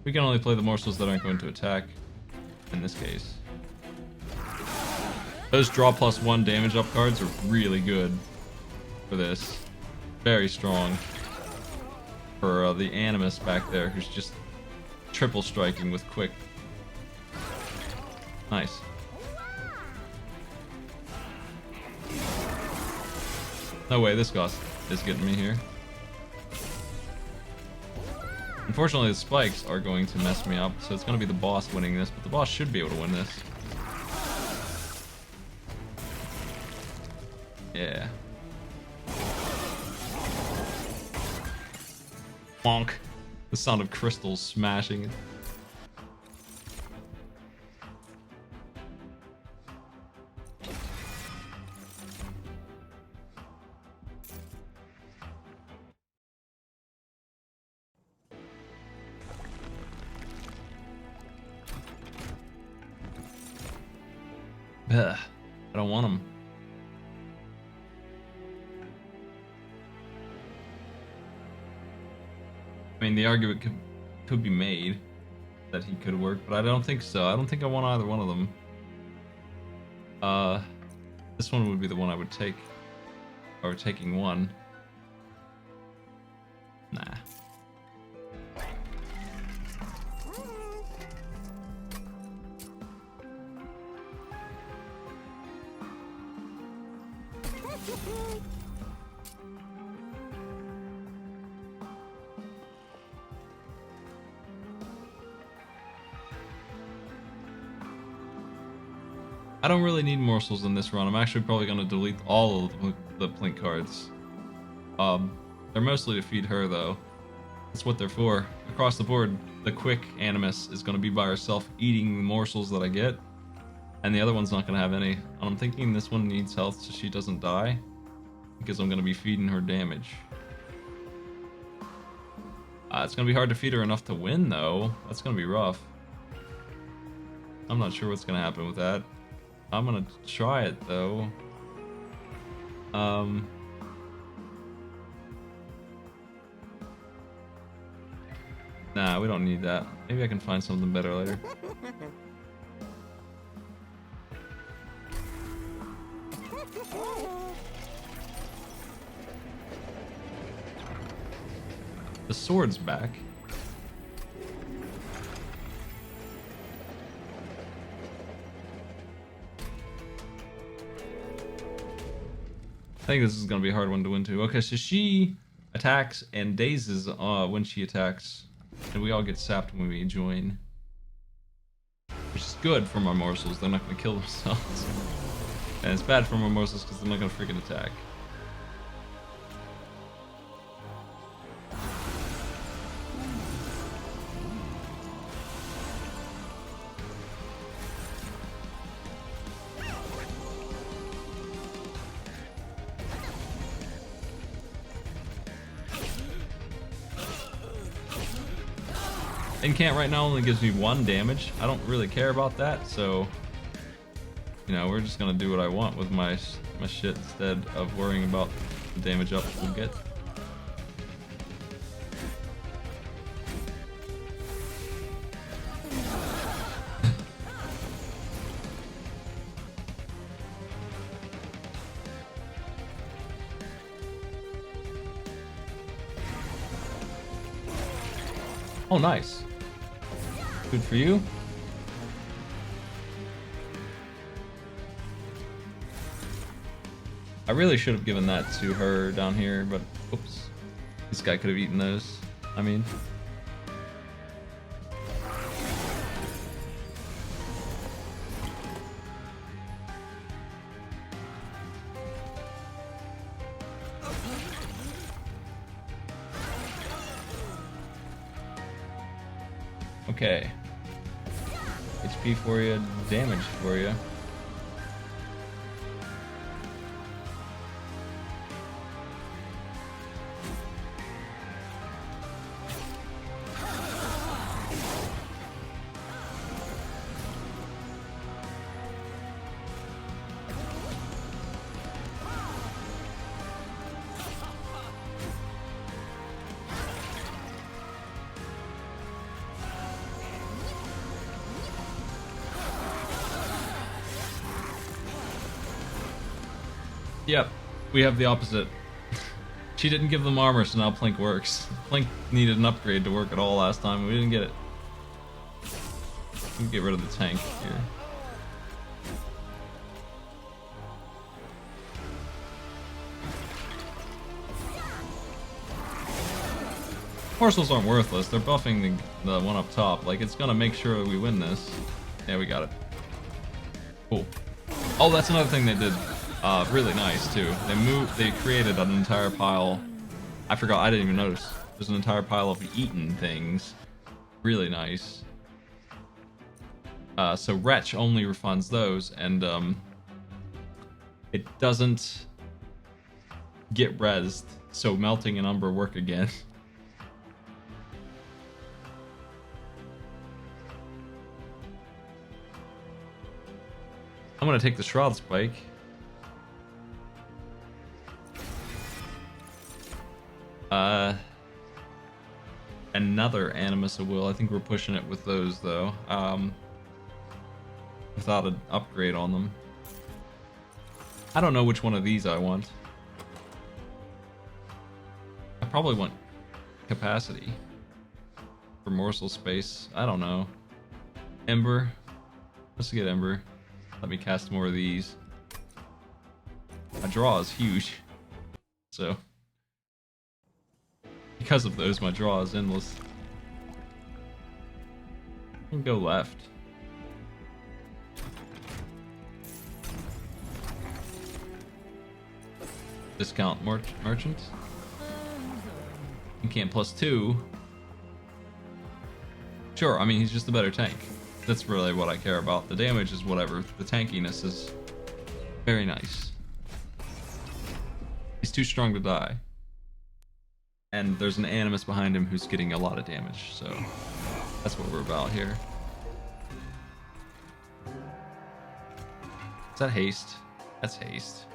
We can only play the morsels that aren't going to attack, in this case. Those draw +1 damage up cards are really good for this. Very strong. for the Animus back there, who's just triple striking with quick. Nice. No way, this Gauss is getting me here. Unfortunately, the spikes are going to mess me up, so it's going to be the boss winning this, but the boss should be able to win this. Yeah. Bonk. The sound of crystals smashing. Ugh, I don't want him. I mean, the argument could be made that he could work, but I don't think so. I don't think I want either one of them. This one would be the one I would take. Or taking one. Nah. I don't really need morsels in this run. I'm actually probably going to delete all of the Plink cards. They're mostly to feed her, though. That's what they're for. Across the board, the quick Animus is going to be by herself eating the morsels that I get. And the other one's not going to have any. And I'm thinking this one needs health so she doesn't die. Because I'm going to be feeding her damage. It's going to be hard to feed her enough to win, though. That's going to be rough. I'm not sure what's going to happen with that. I'm gonna try it though. Nah, we don't need that. Maybe I can find something better later. The sword's back. I think this is going to be a hard one to win too. Okay, so she attacks and dazes when she attacks. And we all get sapped when we join. Which is good for my morsels. They're not going to kill themselves. And it's bad for my morsels because they're not going to freaking attack. Incant right now only gives me 1 damage. I don't really care about that, so you know, we're just gonna do what I want with my shit instead of worrying about the damage up we'll get. Oh, nice. Good for you. I really should have given that to her down here, but oops. This guy could have eaten those. I mean. Okay. HP for you, damage for you. Yep, we have the opposite. She didn't give them armor, so now Plink works. Plink needed an upgrade to work at all last time, and we didn't get it. Let me get rid of the tank here. Morsels aren't worthless. They're buffing the one up top. Like, it's gonna make sure we win this. Yeah, we got it. Cool. Oh, that's another thing they did. Really nice too. They created an entire pile. I forgot. I didn't even notice. There's an entire pile of eaten things. Really nice. So Wretch only refunds those, and it doesn't get rezzed. So Melting and Umber work again. I'm gonna take the Shroud Spike. Another Animus of Will. I think we're pushing it with those though. Without an upgrade on them. I don't know which one of these I want. I probably want Capacity. For Morsel Space. I don't know. Ember. Let's get Ember. Let me cast more of these. My draw is huge. So, because of those, my draw is endless. I'll go left. Discount merchant. You can't +2. Sure, I mean, he's just a better tank. That's really what I care about. The damage is whatever. The tankiness is very nice. He's too strong to die. And there's an Animus behind him who's getting a lot of damage, so that's what we're about here. Is that haste? That's haste.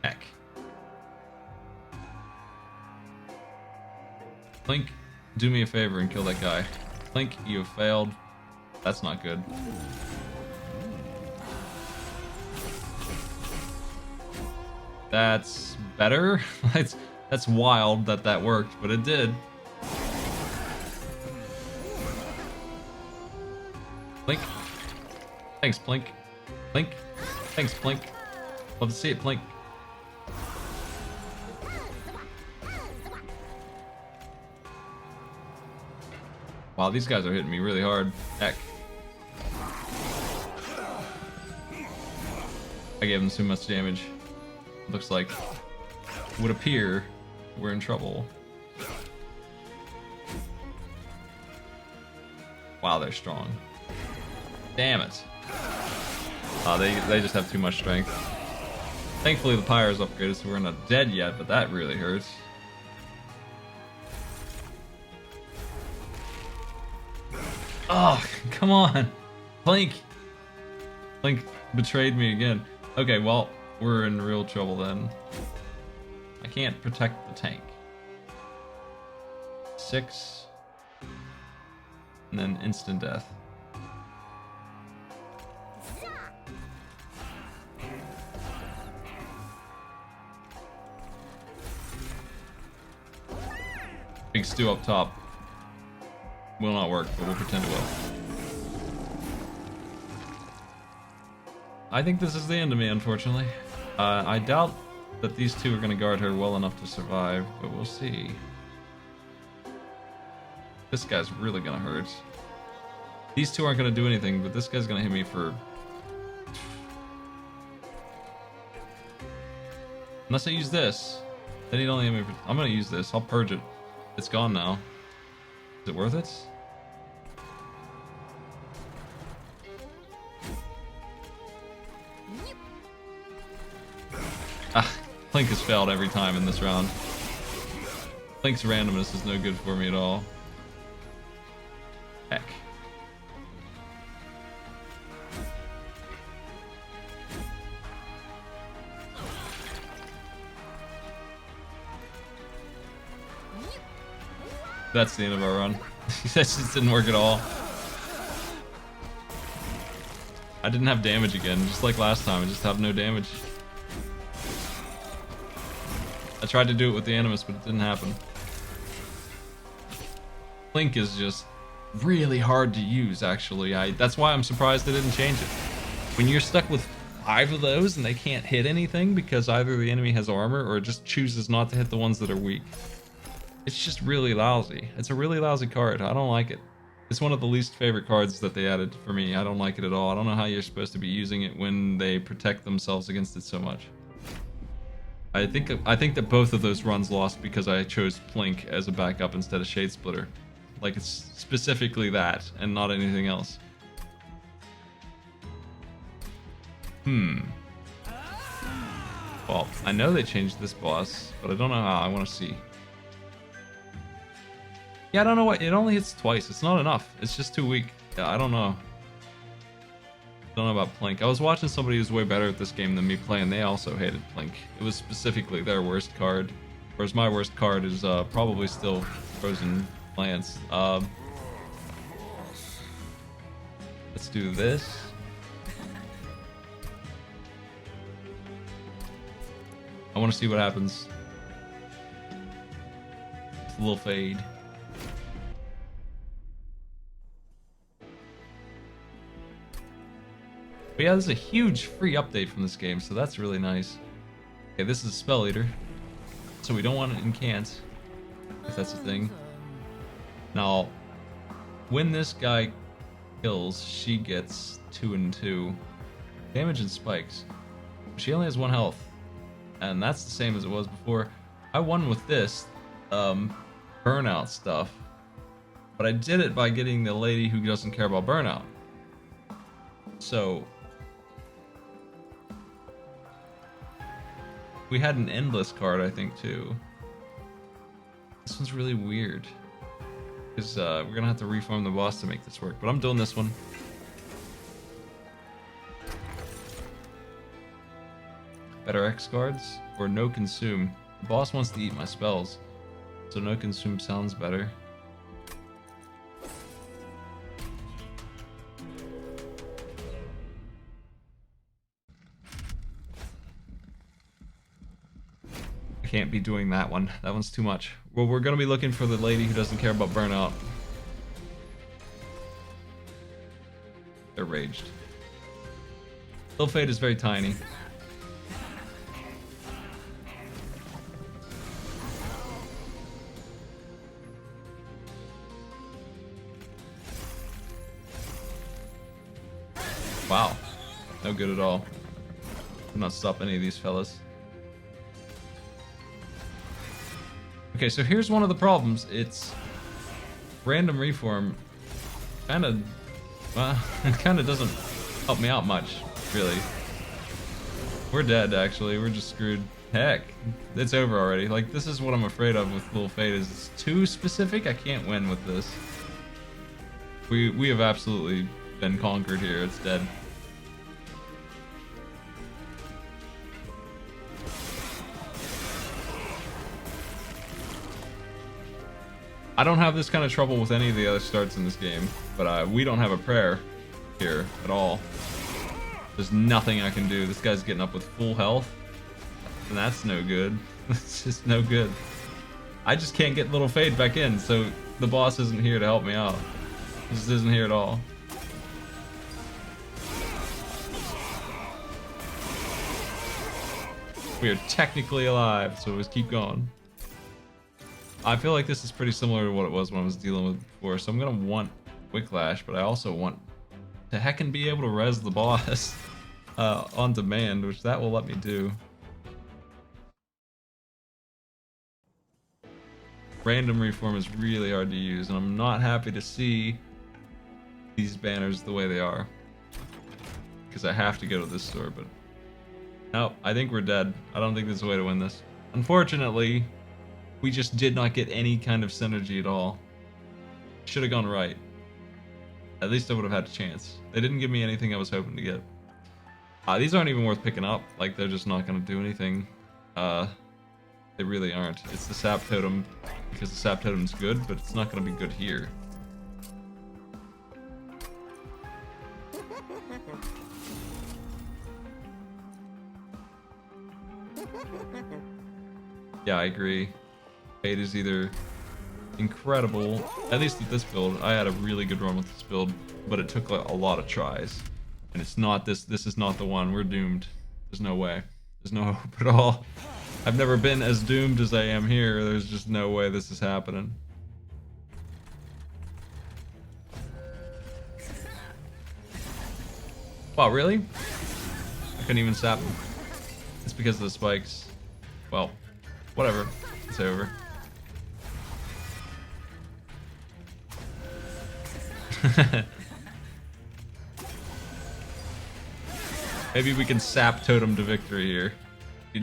Heck. Plink, do me a favor and kill that guy. Plink, you have failed. That's not good. That's better. That's wild that that worked, but it did. Plink. Thanks, Plink. Plink. Thanks, Plink. Love to see it, Plink. Wow, these guys are hitting me really hard. Heck. I gave them too much damage. Looks like, would appear, we're in trouble. Wow, they're strong. Damn it. They just have too much strength. Thankfully the Pyre's upgraded, so we're not dead yet, but that really hurts. Oh, come on. Plink. Plink betrayed me again. Okay, well, we're in real trouble then. I can't protect the tank. 6. And then instant death. Big stew up top. Will not work, but we'll pretend it will. I think this is the end of me, unfortunately. I doubt that these two are going to guard her well enough to survive, but we'll see. This guy's really going to hurt. These two aren't going to do anything, but this guy's going to hit me for... Unless I use this, then he'd only hit me for... I'm going to use this. I'll purge it. It's gone now. Is it worth it? Ah, Plink has failed every time in this round. Plink's randomness is no good for me at all. Heck. That's the end of our run. That just didn't work at all. I didn't have damage again, just like last time. I just have no damage. I tried to do it with the Animus, but it didn't happen. Blink is just really hard to use, actually. That's why I'm surprised they didn't change it. When you're stuck with 5 of those and they can't hit anything because either the enemy has armor or it just chooses not to hit the ones that are weak, it's just really lousy. It's a really lousy card. I don't like it. It's one of the least favorite cards that they added for me. I don't like it at all. I don't know how you're supposed to be using it when they protect themselves against it so much. I think that both of those runs lost because I chose Plink as a backup instead of Shade Splitter. Like, it's specifically that and not anything else. Well, I know they changed this boss, but I don't know how. I want to see. Yeah, I don't know what. It only hits twice. It's not enough. It's just too weak. Yeah, I don't know. Don't know about Plink. I was watching somebody who's way better at this game than me play, and they also hated Plink. It was specifically their worst card, whereas my worst card is probably still Frozen Lance. Let's do this. I want to see what happens. It's a little fade. But yeah, there's a huge free update from this game, so that's really nice. Okay, this is Spell Eater, so we don't want it in Cant, if that's a thing. Now, when this guy kills, she gets 2 and 2 damage and spikes. She only has 1 health, and that's the same as it was before. I won with this burnout stuff, but I did it by getting the lady who doesn't care about burnout. So we had an endless card, I think, too. This one's really weird. Because we're gonna have to reform the boss to make this work. But I'm doing this one. Better X cards or no consume. The boss wants to eat my spells, so no consume sounds better. I can't be doing that one. That one's too much. Well, we're gonna be looking for the lady who doesn't care about burnout. They're raged. Ill Fate is very tiny. Wow. No good at all. I'm not stop any of these fellas. Okay, so here's one of the problems. It's random reform. Well, it kind of doesn't help me out much, really. We're dead, actually. We're just screwed. Heck, it's over already. Like, this is what I'm afraid of with Little Fate. Is it's too specific. I can't win with this. We have absolutely been conquered here. It's dead. I don't have this kind of trouble with any of the other starts in this game, but we don't have a prayer here at all. There's nothing I can do. This guy's getting up with full health, and that's no good. It's just no good. I just can't get Little Fade back in, so the boss isn't here to help me out. He just isn't here at all. We are technically alive, so let's keep going. I feel like this is pretty similar to what it was when I was dealing with before, so I'm gonna want Wicklash, but I also want to heckin' be able to res the boss on demand, which that will let me do. Random reform is really hard to use, and I'm not happy to see these banners the way they are. Because I have to go to this store, but... Nope, I think we're dead. I don't think there's a way to win this. Unfortunately, we just did not get any kind of synergy at all. Should have gone right. At least I would have had a chance. They didn't give me anything I was hoping to get. These aren't even worth picking up. Like, they're just not going to do anything. They really aren't. It's the Sap Totem, because the Sap Totem's good, but it's not going to be good here. Yeah, I agree. Fade is either incredible, at least with this build. I had a really good run with this build, but it took a lot of tries. And it's not this. This is not the one. We're doomed. There's no way. There's no hope at all. I've never been as doomed as I am here. There's just no way this is happening. Wow, really? I couldn't even sap him. It's because of the spikes. Well, whatever. It's over. Maybe we can sap Totem to victory here.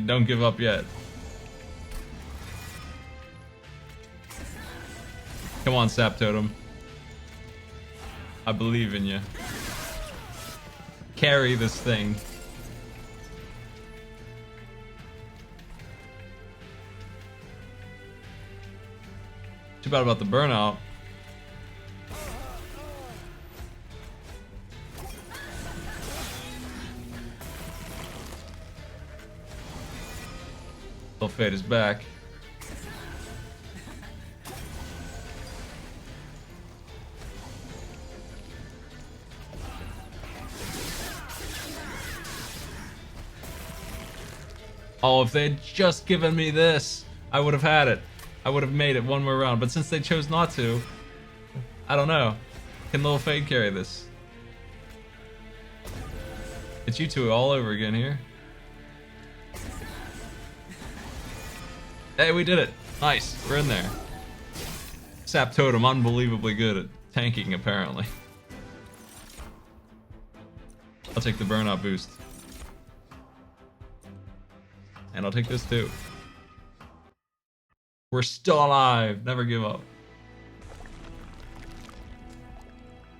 Don't give up yet. Come on, Sap Totem. I believe in you. Carry this thing. Too bad about the burnout. Fade is back. Oh, if they'd just given me this, I would have had it. I would have made it one more round. But since they chose not to, I don't know. Can Lil Fade carry this? It's you two all over again here. Hey, we did it. Nice. We're in there. Sap Totem, unbelievably good at tanking, apparently. I'll take the burnout boost. And I'll take this too. We're still alive. Never give up.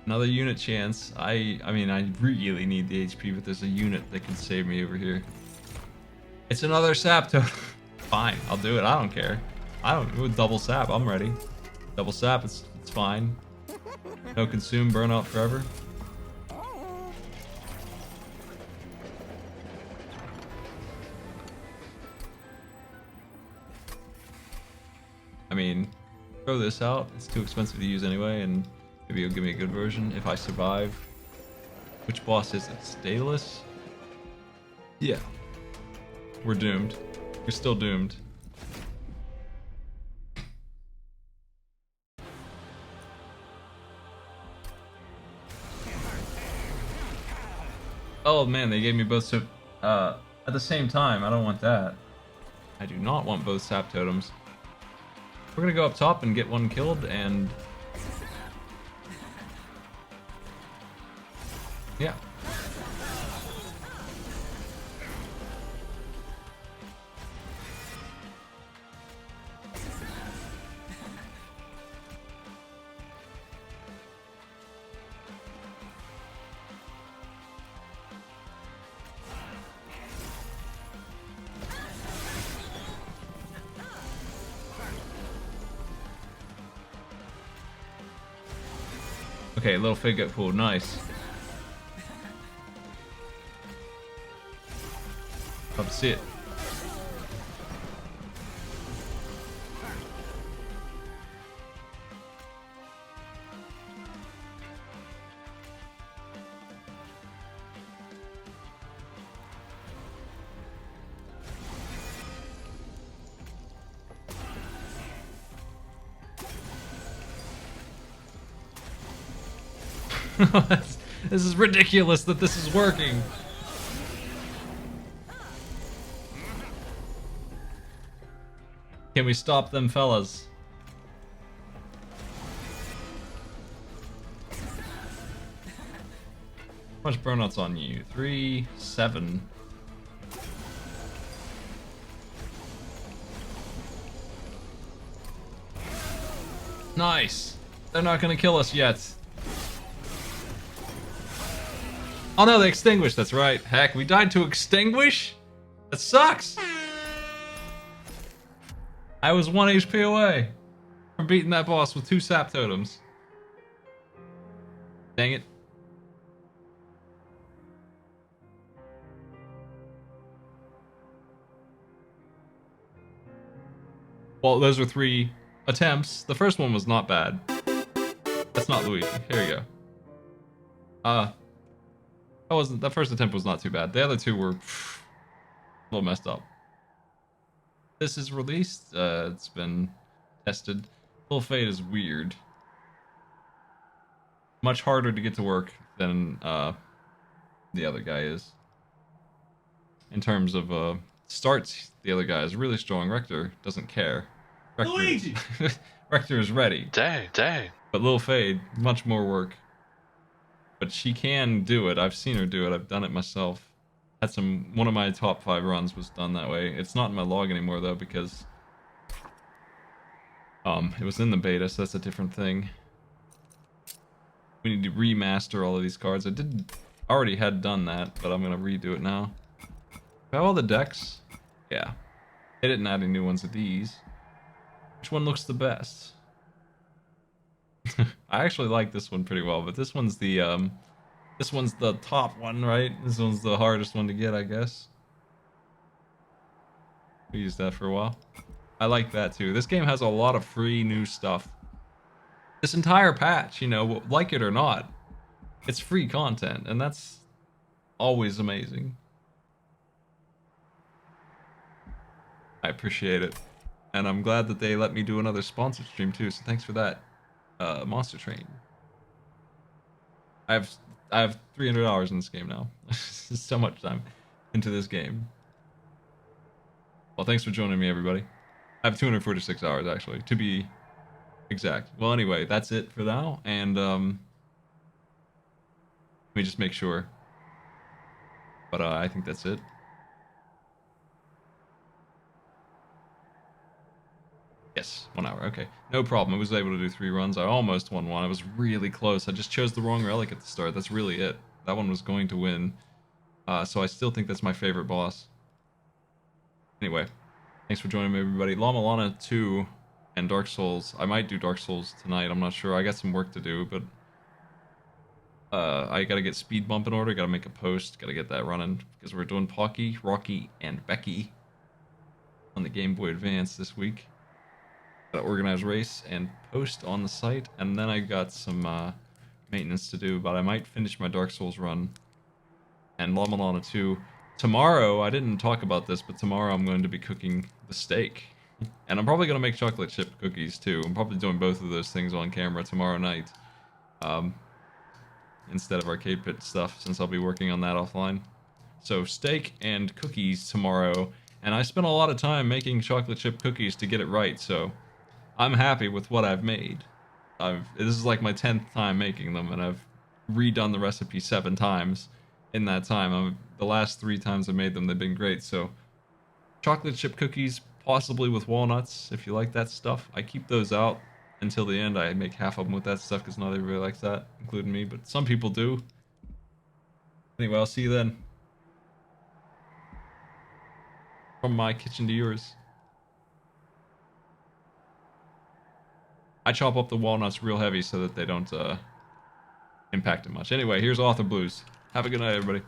Another unit chance. I mean, I really need the HP, but there's a unit that can save me over here. It's another Sap Totem. Fine, I'll do it. I don't care. I don't with double sap. I'm ready. Double sap. It's fine. No consume. Burnout forever. I mean, throw this out. It's too expensive to use anyway, and maybe you'll give me a good version if I survive. Which boss is it? Stayless? Yeah. We're doomed. We're still doomed. Oh man, they gave me both at the same time. I don't want that. I do not want both sap totems. We're gonna go up top and get one killed and yeah. Okay, little fig got pulled. Nice. Love to see it. This is ridiculous that this is working. Can we stop them, fellas? How much burnouts on you? 3, 7. Nice. They're not gonna kill us yet. Oh no, they extinguished, that's right. Heck, we died to extinguish? That sucks! I was 1 HP away from beating that boss with 2 sap totems. Dang it. Well, those are 3 attempts. The first one was not bad. That's not Luigi. Here you go. That first attempt was not too bad. The other 2 were a little messed up. This is released. It's been tested. Full Fade is weird. Much harder to get to work than the other guy is. In terms of starts, the other guy is really strong. Rector doesn't care. Luigi! Rector is ready. Dang. But Lil Fade, much more work. But she can do it. I've seen her do it. I've done it myself. One of my top 5 runs was done that way. It's not in my log anymore though because it was in the beta, so that's a different thing. We need to remaster all of these cards. I already had done that, but I'm gonna redo it now. Do I have all the decks? Yeah. They didn't add any new ones of these. Which one looks the best? I actually like this one pretty well, but this one's the top one, right? This one's the hardest one to get, I guess. We used that for a while. I like that too. This game has a lot of free new stuff. This entire patch, you know, like it or not, it's free content, and that's always amazing. I appreciate it. And I'm glad that they let me do another sponsored stream too, so thanks for that. Monster Train. I have 300 hours in this game now. So much time into this game. Well, thanks for joining me, everybody. I have 246 hours, actually, to be exact. Well, anyway, that's it for now, and let me just make sure. But I think that's it. Yes, 1 hour. Okay, no problem. I was able to do 3 runs. I almost won one. I was really close. I just chose the wrong relic at the start. That's really it. That one was going to win. So I still think that's my favorite boss. Anyway, thanks for joining me, everybody. La Mulana 2 and Dark Souls. I might do Dark Souls tonight. I'm not sure. I got some work to do, but I gotta get Speed Bump in order. Gotta make a post. Gotta get that running because we're doing Pocky, Rocky, and Becky on the Game Boy Advance this week. Gotta organize race and post on the site, and then I got some maintenance to do, but I might finish my Dark Souls run and La Mulana 2. Tomorrow, I didn't talk about this, but tomorrow I'm going to be cooking the steak. And I'm probably going to make chocolate chip cookies too. I'm probably doing both of those things on camera tomorrow night. Instead of arcade pit stuff, since I'll be working on that offline. So steak and cookies tomorrow. And I spent a lot of time making chocolate chip cookies to get it right, so I'm happy with what I've made. This is like my 10th time making them, and I've redone the recipe 7 times in that time. The last 3 times I made them, they've been great. So chocolate chip cookies, possibly with walnuts, if you like that stuff. I keep those out until the end. I make half of them with that stuff because not everybody likes that, including me, but some people do. Anyway, I'll see you then. From my kitchen to yours. I chop up the walnuts real heavy so that they don't impact it much. Anyway, here's Author Blues. Have a good night, everybody.